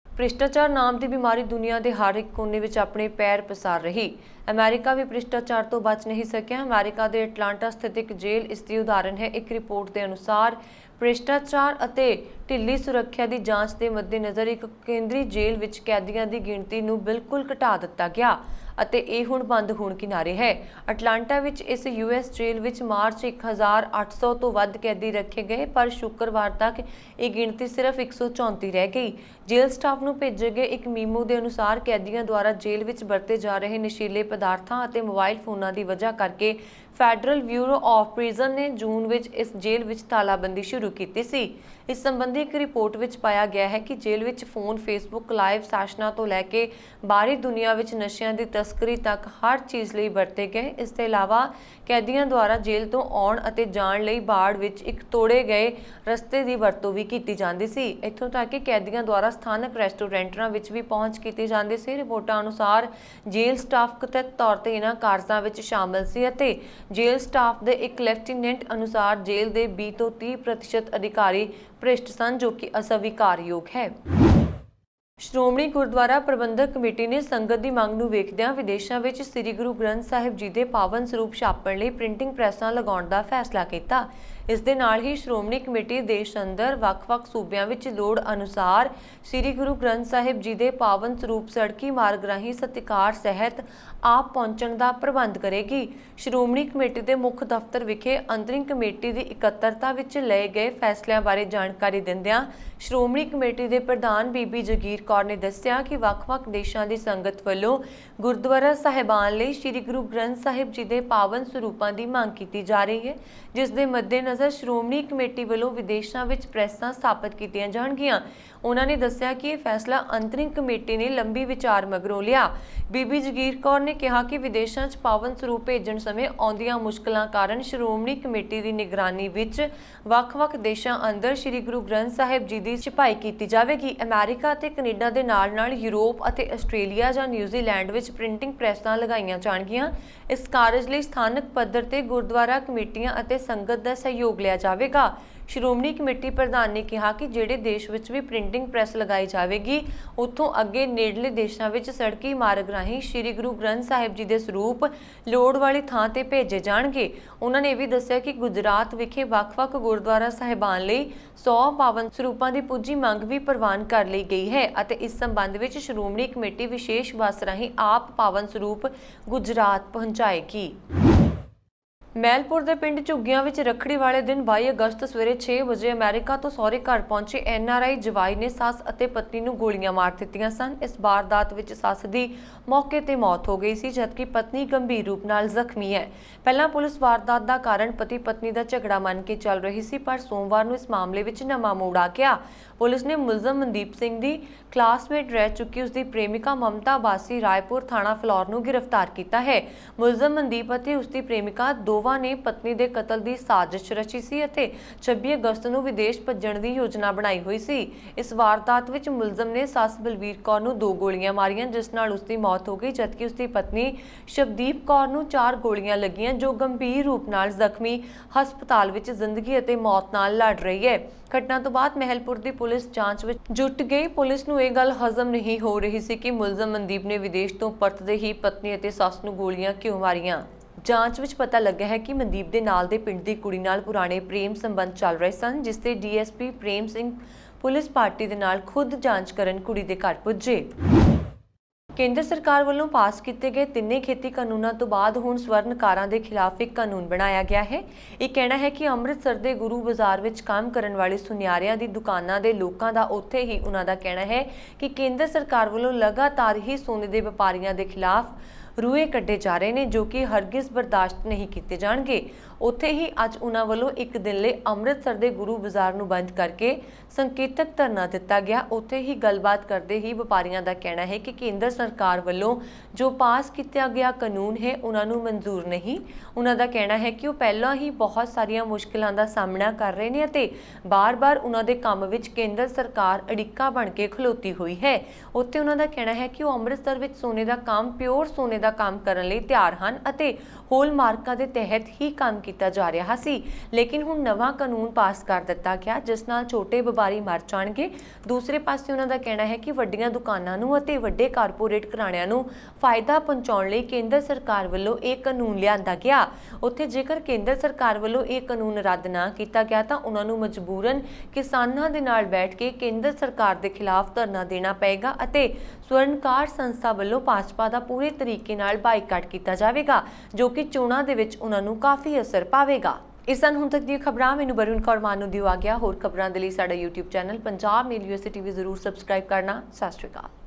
Speaker 1: ਭ੍ਰਿਸ਼ਟਾਚਾਰ ਨਾਮ ਦੀ ਬਿਮਾਰੀ ਦੁਨੀਆ ਦੇ ਹਰ ਇੱਕ ਕੋਨੇ ਵਿੱਚ ਆਪਣੇ ਪੈਰ ਪਸਾਰ ਰਹੀ। ਅਮਰੀਕਾ ਵੀ ਭ੍ਰਿਸ਼ਟਾਚਾਰ ਤੋਂ ਬਚ ਨਹੀਂ ਸਕਿਆ। ਅਮਰੀਕਾ ਦੇ ਐਟਲਾਂਟਾ ਸਥਿਤ ਇੱਕ ਜੇਲ੍ਹ ਇਸ ਦੀ ਉਦਾਹਰਨ ਹੈ। ਇੱਕ ਰਿਪੋਰਟ ਦੇ ਅਨੁਸਾਰ ਭ੍ਰਿਸ਼ਟਾਚਾਰ ਅਤੇ ਢਿੱਲੀ ਸੁਰੱਖਿਆ ਦੀ ਜਾਂਚ ਦੇ ਮੱਦੇਨਜ਼ਰ ਇੱਕ ਕੇਂਦਰੀ ਜੇਲ੍ਹ ਵਿੱਚ ਕੈਦੀਆਂ ਦੀ ਗਿਣਤੀ ਨੂੰ ਬਿਲਕੁਲ ਘਟਾ ਦਿੱਤਾ ਗਿਆ ਅਤੇ ਇਹ ਹੁਣ ਬੰਦ ਹੋਣ ਕਿਨਾਰੇ ਹੈ। ਅਟਲਾਂਟਾ ਵਿੱਚ ਇਸ US ਜੇਲ੍ਹ ਵਿੱਚ ਮਾਰਚ 1800 ਤੋਂ ਵੱਧ ਕੈਦੀ ਰੱਖੇ ਗਏ, ਪਰ ਸ਼ੁੱਕਰਵਾਰ ਤੱਕ ਇਹ ਗਿਣਤੀ ਸਿਰਫ 134 ਰਹਿ ਗਈ। ਜੇਲ੍ਹ ਸਟਾਫ ਨੂੰ ਭੇਜੇ ਗਏ ਇੱਕ ਮੀਮੋ ਦੇ ਅਨੁਸਾਰ ਕੈਦੀਆਂ ਦੁਆਰਾ ਜੇਲ੍ਹ ਵਿੱਚ ਵਰਤੇ ਜਾ ਰਹੇ ਨਸ਼ੀਲੇ ਪਦਾਰਥਾਂ ਅਤੇ ਮੋਬਾਈਲ ਫੋਨਾਂ ਦੀ ਵਜ੍ਹਾ ਕਰਕੇ ਫੈਡਰਲ ਬਿਊਰੋ ਆਫ ਪ੍ਰਿਜ਼ਨ ਨੇ ਜੂਨ ਵਿੱਚ ਇਸ ਜੇਲ੍ਹ ਵਿੱਚ ਤਾਲਾਬੰਦੀ ਸ਼ੁਰੂ ਕੀਤੀ ਸੀ। ਇਸ ਸੰਬੰਧੀ ਇੱਕ ਰਿਪੋਰਟ ਵਿੱਚ ਪਾਇਆ ਗਿਆ ਹੈ ਕਿ ਜੇਲ੍ਹ ਵਿੱਚ ਫੋਨ, ਫੇਸਬੁੱਕ ਲਾਈਵ ਸੈਸ਼ਨਾਂ ਤੋਂ ਲੈ ਕੇ ਬਾਹਰੀ ਦੁਨੀਆ ਵਿੱਚ ਨਸ਼ਿਆਂ ਦੀ ਤਸਕਰੀ ਤੱਕ ਹਰ ਚੀਜ਼ ਲਈ ਵਰਤੇ ਗਏ। ਇਸ ਤੋਂ ਇਲਾਵਾ ਕੈਦੀਆਂ ਦੁਆਰਾ ਜੇਲ੍ਹ ਤੋਂ ਆਉਣ ਅਤੇ ਜਾਣ ਲਈ ਬਾੜ ਵਿੱਚ ਇੱਕ ਤੋੜੇ ਗਏ ਰਸਤੇ ਦੀ ਵਰਤੋਂ ਵੀ ਕੀਤੀ ਜਾਂਦੀ ਸੀ। ਇੱਥੋਂ ਤੱਕ ਕਿ ਕੈਦੀਆਂ ਦੁਆਰਾ ਸਥਾਨਕ ਰੈਸਟੋਰੈਂਟਾਂ ਵਿੱਚ ਵੀ ਪਹੁੰਚ ਕੀਤੀ ਜਾਂਦੀ ਸੀ। ਰਿਪੋਰਟਾਂ ਅਨੁਸਾਰ ਜੇਲ੍ਹ ਸਟਾਫ ਕਥਿਤ ਤੌਰ ਤੇ ਇਹਨਾਂ ਕਾਰਜਾਂ ਵਿੱਚ ਸ਼ਾਮਲ ਸੀ ਅਤੇ ਜੇਲ੍ਹ ਸਟਾਫ ਦੇ ਇੱਕ ਲੈਫਟੀਨੈਂਟ ਅਨੁਸਾਰ ਜੇਲ੍ਹ ਦੇ 20 ਤੋਂ 30% ਅਧਿਕਾਰੀ ਭ੍ਰਿਸ਼ਟ ਸਨ, ਜੋ ਕਿ ਅਸਵੀਕਾਰਯੋਗ ਹੈ। ਸ਼੍ਰੋਮਣੀ ਗੁਰਦੁਆਰਾ ਪ੍ਰਬੰਧਕ ਕਮੇਟੀ ਨੇ ਸੰਗਤ ਦੀ ਮੰਗ ਨੂੰ ਵੇਖਦਿਆਂ ਵਿਦੇਸ਼ਾਂ ਵਿੱਚ ਸ੍ਰੀ ਗੁਰੂ ਗ੍ਰੰਥ ਸਾਹਿਬ ਜੀ ਦੇ ਪਾਵਨ ਸਰੂਪ ਛਾਪਣ ਲਈ ਪ੍ਰਿੰਟਿੰਗ ਪ੍ਰੈਸਾਂ ਲਗਾਉਣ ਦਾ ਫੈਸਲਾ ਕੀਤਾ। ਇਸ ਦੇ ਨਾਲ ਹੀ ਸ਼੍ਰੋਮਣੀ ਕਮੇਟੀ ਦੇਸ਼ ਅੰਦਰ ਵੱਖ-ਵੱਖ ਸੂਬਿਆਂ ਵਿੱਚ ਲੋੜ ਅਨੁਸਾਰ ਸ੍ਰੀ ਗੁਰੂ ਗ੍ਰੰਥ ਸਾਹਿਬ ਜੀ ਦੇ ਪਾਵਨ ਸਰੂਪ ਸੜਕੀ ਮਾਰਗ ਰਾਹੀਂ ਸਤਿਕਾਰ ਸਹਿਤ ਆਪ ਪਹੁੰਚਣ ਦਾ ਪ੍ਰਬੰਧ ਕਰੇਗੀ। ਸ਼੍ਰੋਮਣੀ ਕਮੇਟੀ ਦੇ ਮੁੱਖ ਦਫ਼ਤਰ ਵਿਖੇ ਅੰਤਰਿੰਗ ਕਮੇਟੀ ਦੀ ਇਕੱਤਰਤਾ ਵਿੱਚ ਲਏ ਗਏ ਫੈਸਲਿਆਂ ਬਾਰੇ ਜਾਣਕਾਰੀ ਦਿੰਦਿਆਂ ਸ਼੍ਰੋਮਣੀ ਕਮੇਟੀ ਦੇ ਪ੍ਰਧਾਨ ਬੀਬੀ ਜਗੀਰ ਕੌਰ ਨੇ ਦੱਸਿਆ ਕਿ ਵੱਖ-ਵੱਖ ਦੇਸ਼ਾਂ ਦੀ ਸੰਗਤ ਵੱਲੋਂ ਗੁਰਦੁਆਰਾ ਸਾਹਿਬਾਨ ਲਈ ਸ੍ਰੀ ਗੁਰੂ ਗ੍ਰੰਥ ਸਾਹਿਬ ਜੀ ਦੇ ਪਾਵਨ ਸਰੂਪਾਂ ਦੀ ਮੰਗ ਕੀਤੀ ਜਾ ਰਹੀ ਹੈ, ਜਿਸ ਦੇ ਮੱਦੇਨਜ਼ਰ ਸ਼੍ਰੋਮਣੀ ਕਮੇਟੀ ਵੱਲੋਂ ਵਿਦੇਸ਼ਾਂ ਵਿੱਚ ਪ੍ਰੈਸਾਂ ਸਥਾਪਿਤ ਕੀਤੀਆਂ ਜਾਣਗੀਆਂ। ਉਹਨਾਂ ਨੇ ਦੱਸਿਆ ਕਿ ਇਹ ਫੈਸਲਾ ਅੰਤਰਿੰਗ ਕਮੇਟੀ ਨੇ ਲੰਬੀ ਵਿਚਾਰ ਮਗਰੋਂ ਲਿਆ। ਬੀਬੀ ਜਗੀਰ ਕੌਰ ਨੇ ਕਿਹਾ ਕਿ ਵਿਦੇਸ਼ਾਂ 'ਚ ਪਾਵਨ ਸਰੂਪ ਭੇਜਣ ਸਮੇਂ ਆਉਂਦੀਆਂ ਮੁਸ਼ਕਲਾਂ ਕਾਰਨ ਸ਼੍ਰੋਮਣੀ ਕਮੇਟੀ ਦੀ ਨਿਗਰਾਨੀ ਵਿੱਚ ਵੱਖ-ਵੱਖ ਦੇਸ਼ਾਂ ਅੰਦਰ ਸ੍ਰੀ ਗੁਰੂ ਗ੍ਰੰਥ ਸਾਹਿਬ ਜੀ ਦੀ ਛਪਾਈ ਕੀਤੀ ਜਾਵੇਗੀ। ਅਮਰੀਕਾ ਅਤੇ ਕੈਨੇਡਾ ਦੇ ਨਾਲ-ਨਾਲ ਯੂਰਪ ਅਤੇ ਆਸਟ੍ਰੇਲੀਆ ਜਾਂ ਨਿਊਜ਼ੀਲੈਂਡ ਵਿੱਚ ਪ੍ਰਿੰਟਿੰਗ ਪ੍ਰੈਸਾਂ ਲਗਾਈਆਂ ਜਾਣਗੀਆਂ। ਇਸ ਕਾਰਜ ਲਈ ਸਥਾਨਕ ਪੱਧਰ ਤੇ ਗੁਰਦੁਆਰਾ ਕਮੇਟੀਆਂ ਅਤੇ ਸੰਗਤ ਦਾ ਸਹਿਯੋਗ ਲਿਆ ਜਾਵੇਗਾ। ਸ਼੍ਰੋਮਣੀ ਕਮੇਟੀ ਪ੍ਰਧਾਨ ਨੇ ਕਿਹਾ ਕਿ ਜਿਹੜੇ ਦੇਸ਼ ਵਿੱਚ ਵੀ ਪ੍ਰਿੰਟਿੰਗ ਪ੍ਰੈਸ ਲਗਾਈ ਜਾਵੇਗੀ, ਉੱਥੋਂ ਅੱਗੇ ਨੇੜਲੇ ਦੇਸ਼ਾਂ ਵਿੱਚ ਸੜਕੀ ਮਾਰਗ ਰਾਹੀਂ ਸ੍ਰੀ ਗੁਰੂ ਗ੍ਰੰਥ ਸਾਹਿਬ ਜੀ ਦੇ ਸਰੂਪ ਲੋੜ ਵਾਲੀ ਥਾਂ ਤੇ ਭੇਜੇ ਜਾਣਗੇ। ਉਹਨਾਂ ਨੇ ਇਹ ਵੀ ਦੱਸਿਆ ਕਿ ਗੁਜਰਾਤ ਵਿਖੇ ਵੱਖ-ਵੱਖ ਗੁਰਦੁਆਰਾ ਸਾਹਿਬਾਨ ਲਈ 100 ਪਾਵਨ ਸਰੂਪਾਂ ਦੀ ਪੁੱਜੀ ਮੰਗ ਵੀ ਪ੍ਰਵਾਨ ਕਰ ਲਈ ਗਈ ਹੈ ਅਤੇ ਇਸ ਸੰਬੰਧ ਵਿੱਚ ਸ਼੍ਰੋਮਣੀ ਕਮੇਟੀ ਵਿਸ਼ੇਸ਼ ਬੱਸ ਰਾਹੀਂ ਆਪ ਪਾਵਨ ਸਰੂਪ ਗੁਜਰਾਤ ਪਹੁੰਚਾਏਗੀ। ਮੈਲਪੁਰ ਦੇ ਪਿੰਡ ਝੁੱਗੀਆਂ ਵਿੱਚ ਰੱਖੜੀ ਵਾਲੇ ਦਿਨ 22 ਅਗਸਤ ਸਵੇਰੇ 6 ਵਜੇ ਅਮਰੀਕਾ ਤੋਂ ਸਹੁਰੇ ਘਰ ਪਹੁੰਚੇ NRI ਜਵਾਈ ਨੇ ਸੱਸ ਅਤੇ ਪਤਨੀ ਨੂੰ ਗੋਲੀਆਂ ਮਾਰ ਦਿੱਤੀਆਂ ਸਨ। ਇਸ ਵਾਰਦਾਤ ਵਿੱਚ ਸੱਸ ਦੀ ਮੌਕੇ ਤੇ ਮੌਤ ਹੋ ਗਈ ਸੀ, ਜਦਕਿ ਪਤਨੀ ਗੰਭੀਰ ਰੂਪ ਨਾਲ ਜ਼ਖਮੀ ਹੈ। ਪਹਿਲਾਂ ਪੁਲਿਸ ਵਾਰਦਾਤ ਦਾ ਕਾਰਨ ਪਤੀ ਪਤਨੀ ਦਾ ਝਗੜਾ ਮੰਨ ਕੇ ਚੱਲ ਰਹੀ ਸੀ, ਪਰ ਸੋਮਵਾਰ ਨੂੰ ਇਸ ਮਾਮਲੇ ਵਿੱਚ ਨਵਾਂ ਮੋੜ ਆ ਗਿਆ। ਪੁਲਿਸ ਨੇ ਮੁਲਜ਼ਮ ਮਨਦੀਪ ਸਿੰਘ ਦੀ ਕਲਾਸਮੇਟ ਰਹਿ ਚੁੱਕੀ ਉਸ ਦੀ ਪ੍ਰੇਮਿਕਾ ਮਮਤਾ ਬਾਸੀ ਰਾਏਪੁਰ ਥਾਣਾ ਫਲੌਰ ਨੂੰ ਗ੍ਰਿਫਤਾਰ ਕੀਤਾ ਹੈ। ਮੁਲਜ਼ਮ ਮਨਦੀਪ ਅਤੇ ਉਸ ਦੀ ਪ੍ਰੇਮਿਕਾ 2 ਦੋਵਾਂ ਨੇ ਪਤਨੀ ਦੇ ਕਤਲ ਦੀ ਸਾਜ਼ਿਸ਼ ਰਚੀ ਸੀ ਅਤੇ 26 ਅਗਸਤ ਨੂੰ ਵਿਦੇਸ਼ ਭੱਜਣ ਦੀ ਯੋਜਨਾ ਬਣਾਈ ਹੋਈ ਸੀ। ਇਸ ਵਾਰਦਾਤ ਵਿੱਚ ਮੁਲਜ਼ਮ ਨੇ ਸੱਸ ਬਲਵੀਰ ਕੌਰ ਨੂੰ 2 ਗੋਲੀਆਂ ਮਾਰੀਆਂ, ਜਿਸ ਨਾਲ ਉਸ ਦੀ ਮੌਤ ਹੋ ਗਈ, ਜਦਕਿ ਉਸ ਦੀ ਪਤਨੀ ਸ਼ਬਦੀਪ ਕੌਰ ਨੂੰ 4 ਗੋਲੀਆਂ ਲੱਗੀਆਂ, ਜੋ ਗੰਭੀਰ ਰੂਪ ਨਾਲ ਜ਼ਖਮੀ ਹਸਪਤਾਲ ਵਿੱਚ ਜ਼ਿੰਦਗੀ ਅਤੇ ਮੌਤ ਨਾਲ ਲੜ ਰਹੀ ਹੈ। ਘਟਨਾ ਤੋਂ ਬਾਅਦ ਮਹਿਲਪੁਰ ਦੀ ਪੁਲਿਸ ਜਾਂਚ ਵਿੱਚ ਜੁਟ ਗਈ। ਪੁਲਿਸ ਨੂੰ ਇਹ ਗੱਲ ਹਜ਼ਮ ਨਹੀਂ ਹੋ ਰਹੀ ਸੀ ਕਿ ਮੁਲਜ਼ਮ ਮਨਦੀਪ ਨੇ ਵਿਦੇਸ਼ ਤੋਂ ਪਰਤਦੇ ਹੀ ਪਤਨੀ ਅਤੇ ਸੱਸ ਨੂੰ ਗੋਲੀਆਂ ਕਿਉਂ ਮਾਰੀਆਂ। ਜਾਂਚ ਵਿੱਚ ਪਤਾ ਲੱਗਾ ਹੈ ਕਿ ਮਨਦੀਪ ਦੇ ਨਾਲ ਦੇ ਪਿੰਡ ਦੀ ਕੁੜੀ ਨਾਲ ਪੁਰਾਣੇ ਪ੍ਰੇਮ ਸੰਬੰਧ ਚੱਲ ਰਹੇ ਸਨ, ਜਿਸ ਤੇ DSP Prem Singh police party ਦੇ ਨਾਲ ਖੁਦ ਜਾਂਚ ਕਰਨ ਕੁੜੀ ਦੇ ਘਰ ਪੁੱਜੇ। ਕੇਂਦਰ ਸਰਕਾਰ ਵੱਲੋਂ ਪਾਸ ਕੀਤੇ ਗਏ ਤਿੰਨੇ ਖੇਤੀ ਕਾਨੂੰਨਾਂ ਤੋਂ ਬਾਅਦ ਹੁਣ ਸਵਰਨਕਾਰਾਂ ਦੇ ਖਿਲਾਫ ਇੱਕ ਕਾਨੂੰਨ ਬਣਾਇਆ ਗਿਆ ਹੈ। ਇਹ ਕਹਿਣਾ ਹੈ ਕਿ ਅੰਮ੍ਰਿਤਸਰ ਦੇ ਗੁਰੂ ਬਾਜ਼ਾਰ ਵਿੱਚ ਕੰਮ ਕਰਨ ਵਾਲੇ ਸੁਨਿਆਰਿਆਂ ਦੀ ਦੁਕਾਨਾਂ ਦੇ ਲੋਕਾਂ ਦਾ ਉੱਥੇ ਹੀ ਉਹਨਾਂ ਦਾ ਕਹਿਣਾ ਹੈ ਕਿ ਕੇਂਦਰ ਸਰਕਾਰ ਵੱਲੋਂ ਲਗਾਤਾਰ ਹੀ ਸੋਨੇ ਦੇ ਵਪਾਰੀਆਂ ਦੇ ਖਿਲਾਫ ਰੂਏ ਕੱਢੇ ਜਾ ਰਹੇ ਨੇ, ਜੋ ਕਿ ਹਰਗਿਜ਼ ਬਰਦਾਸ਼ਤ ਨਹੀਂ ਕੀਤੇ ਜਾਣਗੇ। ਉੱਥੇ ਹੀ ਅੱਜ ਉਹਨਾਂ ਵੱਲੋਂ ਇੱਕ ਦਿਨ ਲਈ ਅੰਮ੍ਰਿਤਸਰ ਦੇ ਗੁਰੂ ਬਾਜ਼ਾਰ ਨੂੰ ਬੰਦ ਕਰਕੇ ਸੰਕੇਤਕ ਧਰਨਾ ਦਿੱਤਾ ਗਿਆ। ਉੱਥੇ ਹੀ ਗੱਲਬਾਤ ਕਰਦੇ ਹੀ ਵਪਾਰੀਆਂ ਦਾ ਕਹਿਣਾ ਹੈ ਕਿ ਕੇਂਦਰ ਸਰਕਾਰ ਵੱਲੋਂ ਜੋ ਪਾਸ ਕੀਤਾ ਗਿਆ ਕਾਨੂੰਨ ਹੈ ਉਹਨਾਂ ਨੂੰ ਮਨਜ਼ੂਰ ਨਹੀਂ। ਉਹਨਾਂ ਦਾ ਕਹਿਣਾ ਹੈ ਕਿ ਉਹ ਪਹਿਲਾਂ ਹੀ ਬਹੁਤ ਸਾਰੀਆਂ ਮੁਸ਼ਕਿਲਾਂ ਦਾ ਸਾਹਮਣਾ ਕਰ ਰਹੇ ਨੇ ਅਤੇ ਬਾਰ-ਬਾਰ ਉਹਨਾਂ ਦੇ ਕੰਮ ਵਿੱਚ ਕੇਂਦਰ ਸਰਕਾਰ ਅੜਿੱਕਾ ਬਣ ਕੇ ਖਲੋਤੀ ਹੋਈ ਹੈ। ਉੱਥੇ ਉਹਨਾਂ ਦਾ ਕਹਿਣਾ ਹੈ ਕਿ ਉਹ ਅੰਮ੍ਰਿਤਸਰ ਵਿੱਚ ਸੋਨੇ ਦਾ ਕੰਮ ਪਿਓਰ ਸੋਨੇ ਦਾ ਕੰਮ ਕਰਨ ਲਈ ਤਿਆਰ ਹਨ ਅਤੇ ਹੋਲਮਾਰਕਾਂ ਦੇ ਤਹਿਤ ਹੀ ਕੰਮ ਕੀਤਾ ਜਾ ਰਿਹਾ ਸੀ, ਲੇਕਿਨ ਹੁਣ ਨਵਾਂ ਕਾਨੂੰਨ ਪਾਸ ਕਰ ਦਿੱਤਾ ਗਿਆ ਜਿਸ ਨਾਲ ਛੋਟੇ ਵਪਾਰੀ ਮਰ ਜਾਣਗੇ। ਦੂਸਰੇ ਪਾਸੇ ਉਹਨਾਂ ਦਾ ਕਹਿਣਾ ਹੈ ਕਿ ਵੱਡੀਆਂ ਦੁਕਾਨਾਂ ਨੂੰ ਅਤੇ ਵੱਡੇ ਕਾਰਪੋਰੇਟ ਘਰਾਣਿਆਂ ਨੂੰ ਫਾਇਦਾ ਪਹੁੰਚਾਉਣ ਲਈ ਕੇਂਦਰ ਸਰਕਾਰ ਵੱਲੋਂ ਇਹ ਕਾਨੂੰਨ ਲਿਆਂਦਾ ਗਿਆ। ਉੱਥੇ ਜੇਕਰ ਕੇਂਦਰ ਸਰਕਾਰ ਵੱਲੋਂ ਇਹ ਕਾਨੂੰਨ ਰੱਦ ਨਾ ਕੀਤਾ ਗਿਆ ਤਾਂ ਉਹਨਾਂ ਨੂੰ ਮਜਬੂਰਨ ਕਿਸਾਨਾਂ ਦੇ ਨਾਲ ਬੈਠ ਕੇ ਕੇਂਦਰ ਸਰਕਾਰ ਦੇ ਖਿਲਾਫ ਧਰਨਾ ਦੇਣਾ ਪਏਗਾ ਅਤੇ ਸਵਰਨਕਾਰ ਸੰਸਥਾ ਵੱਲੋਂ ਭਾਜਪਾ ਦਾ ਪੂਰੇ ਤਰੀਕੇ ਨਾਲ ਬਾਈਕਾਟ ਕੀਤਾ ਜਾਵੇਗਾ, ਜੋ ਕਿ ਚੋਣਾਂ ਦੇ ਵਿੱਚ ਉਹਨਾਂ ਨੂੰ ਕਾਫੀ ਅਸਰ ਪਾਵੇਗਾ। ਇਸ ਸਨ ਹੁਣ ਤੱਕ ਦੀਆਂ ਖਬਰਾਂ। ਮੈਨੂੰ ਵਰੁਣ ਕੌਰ ਮਾਨ ਨੂੰ ਦਿਓ ਆ ਗਿਆ। ਹੋਰ ਖਬਰਾਂ ਦੇ ਲਈ ਸਾਡਾ YouTube ਚੈਨਲ ਪੰਜਾਬ ਮੇਲ USA TV ਜ਼ਰੂਰ ਸਬਸਕ੍ਰਾਈਬ ਕਰਨਾ। ਸਤਿ ਸ਼੍ਰੀ ਅਕਾਲ।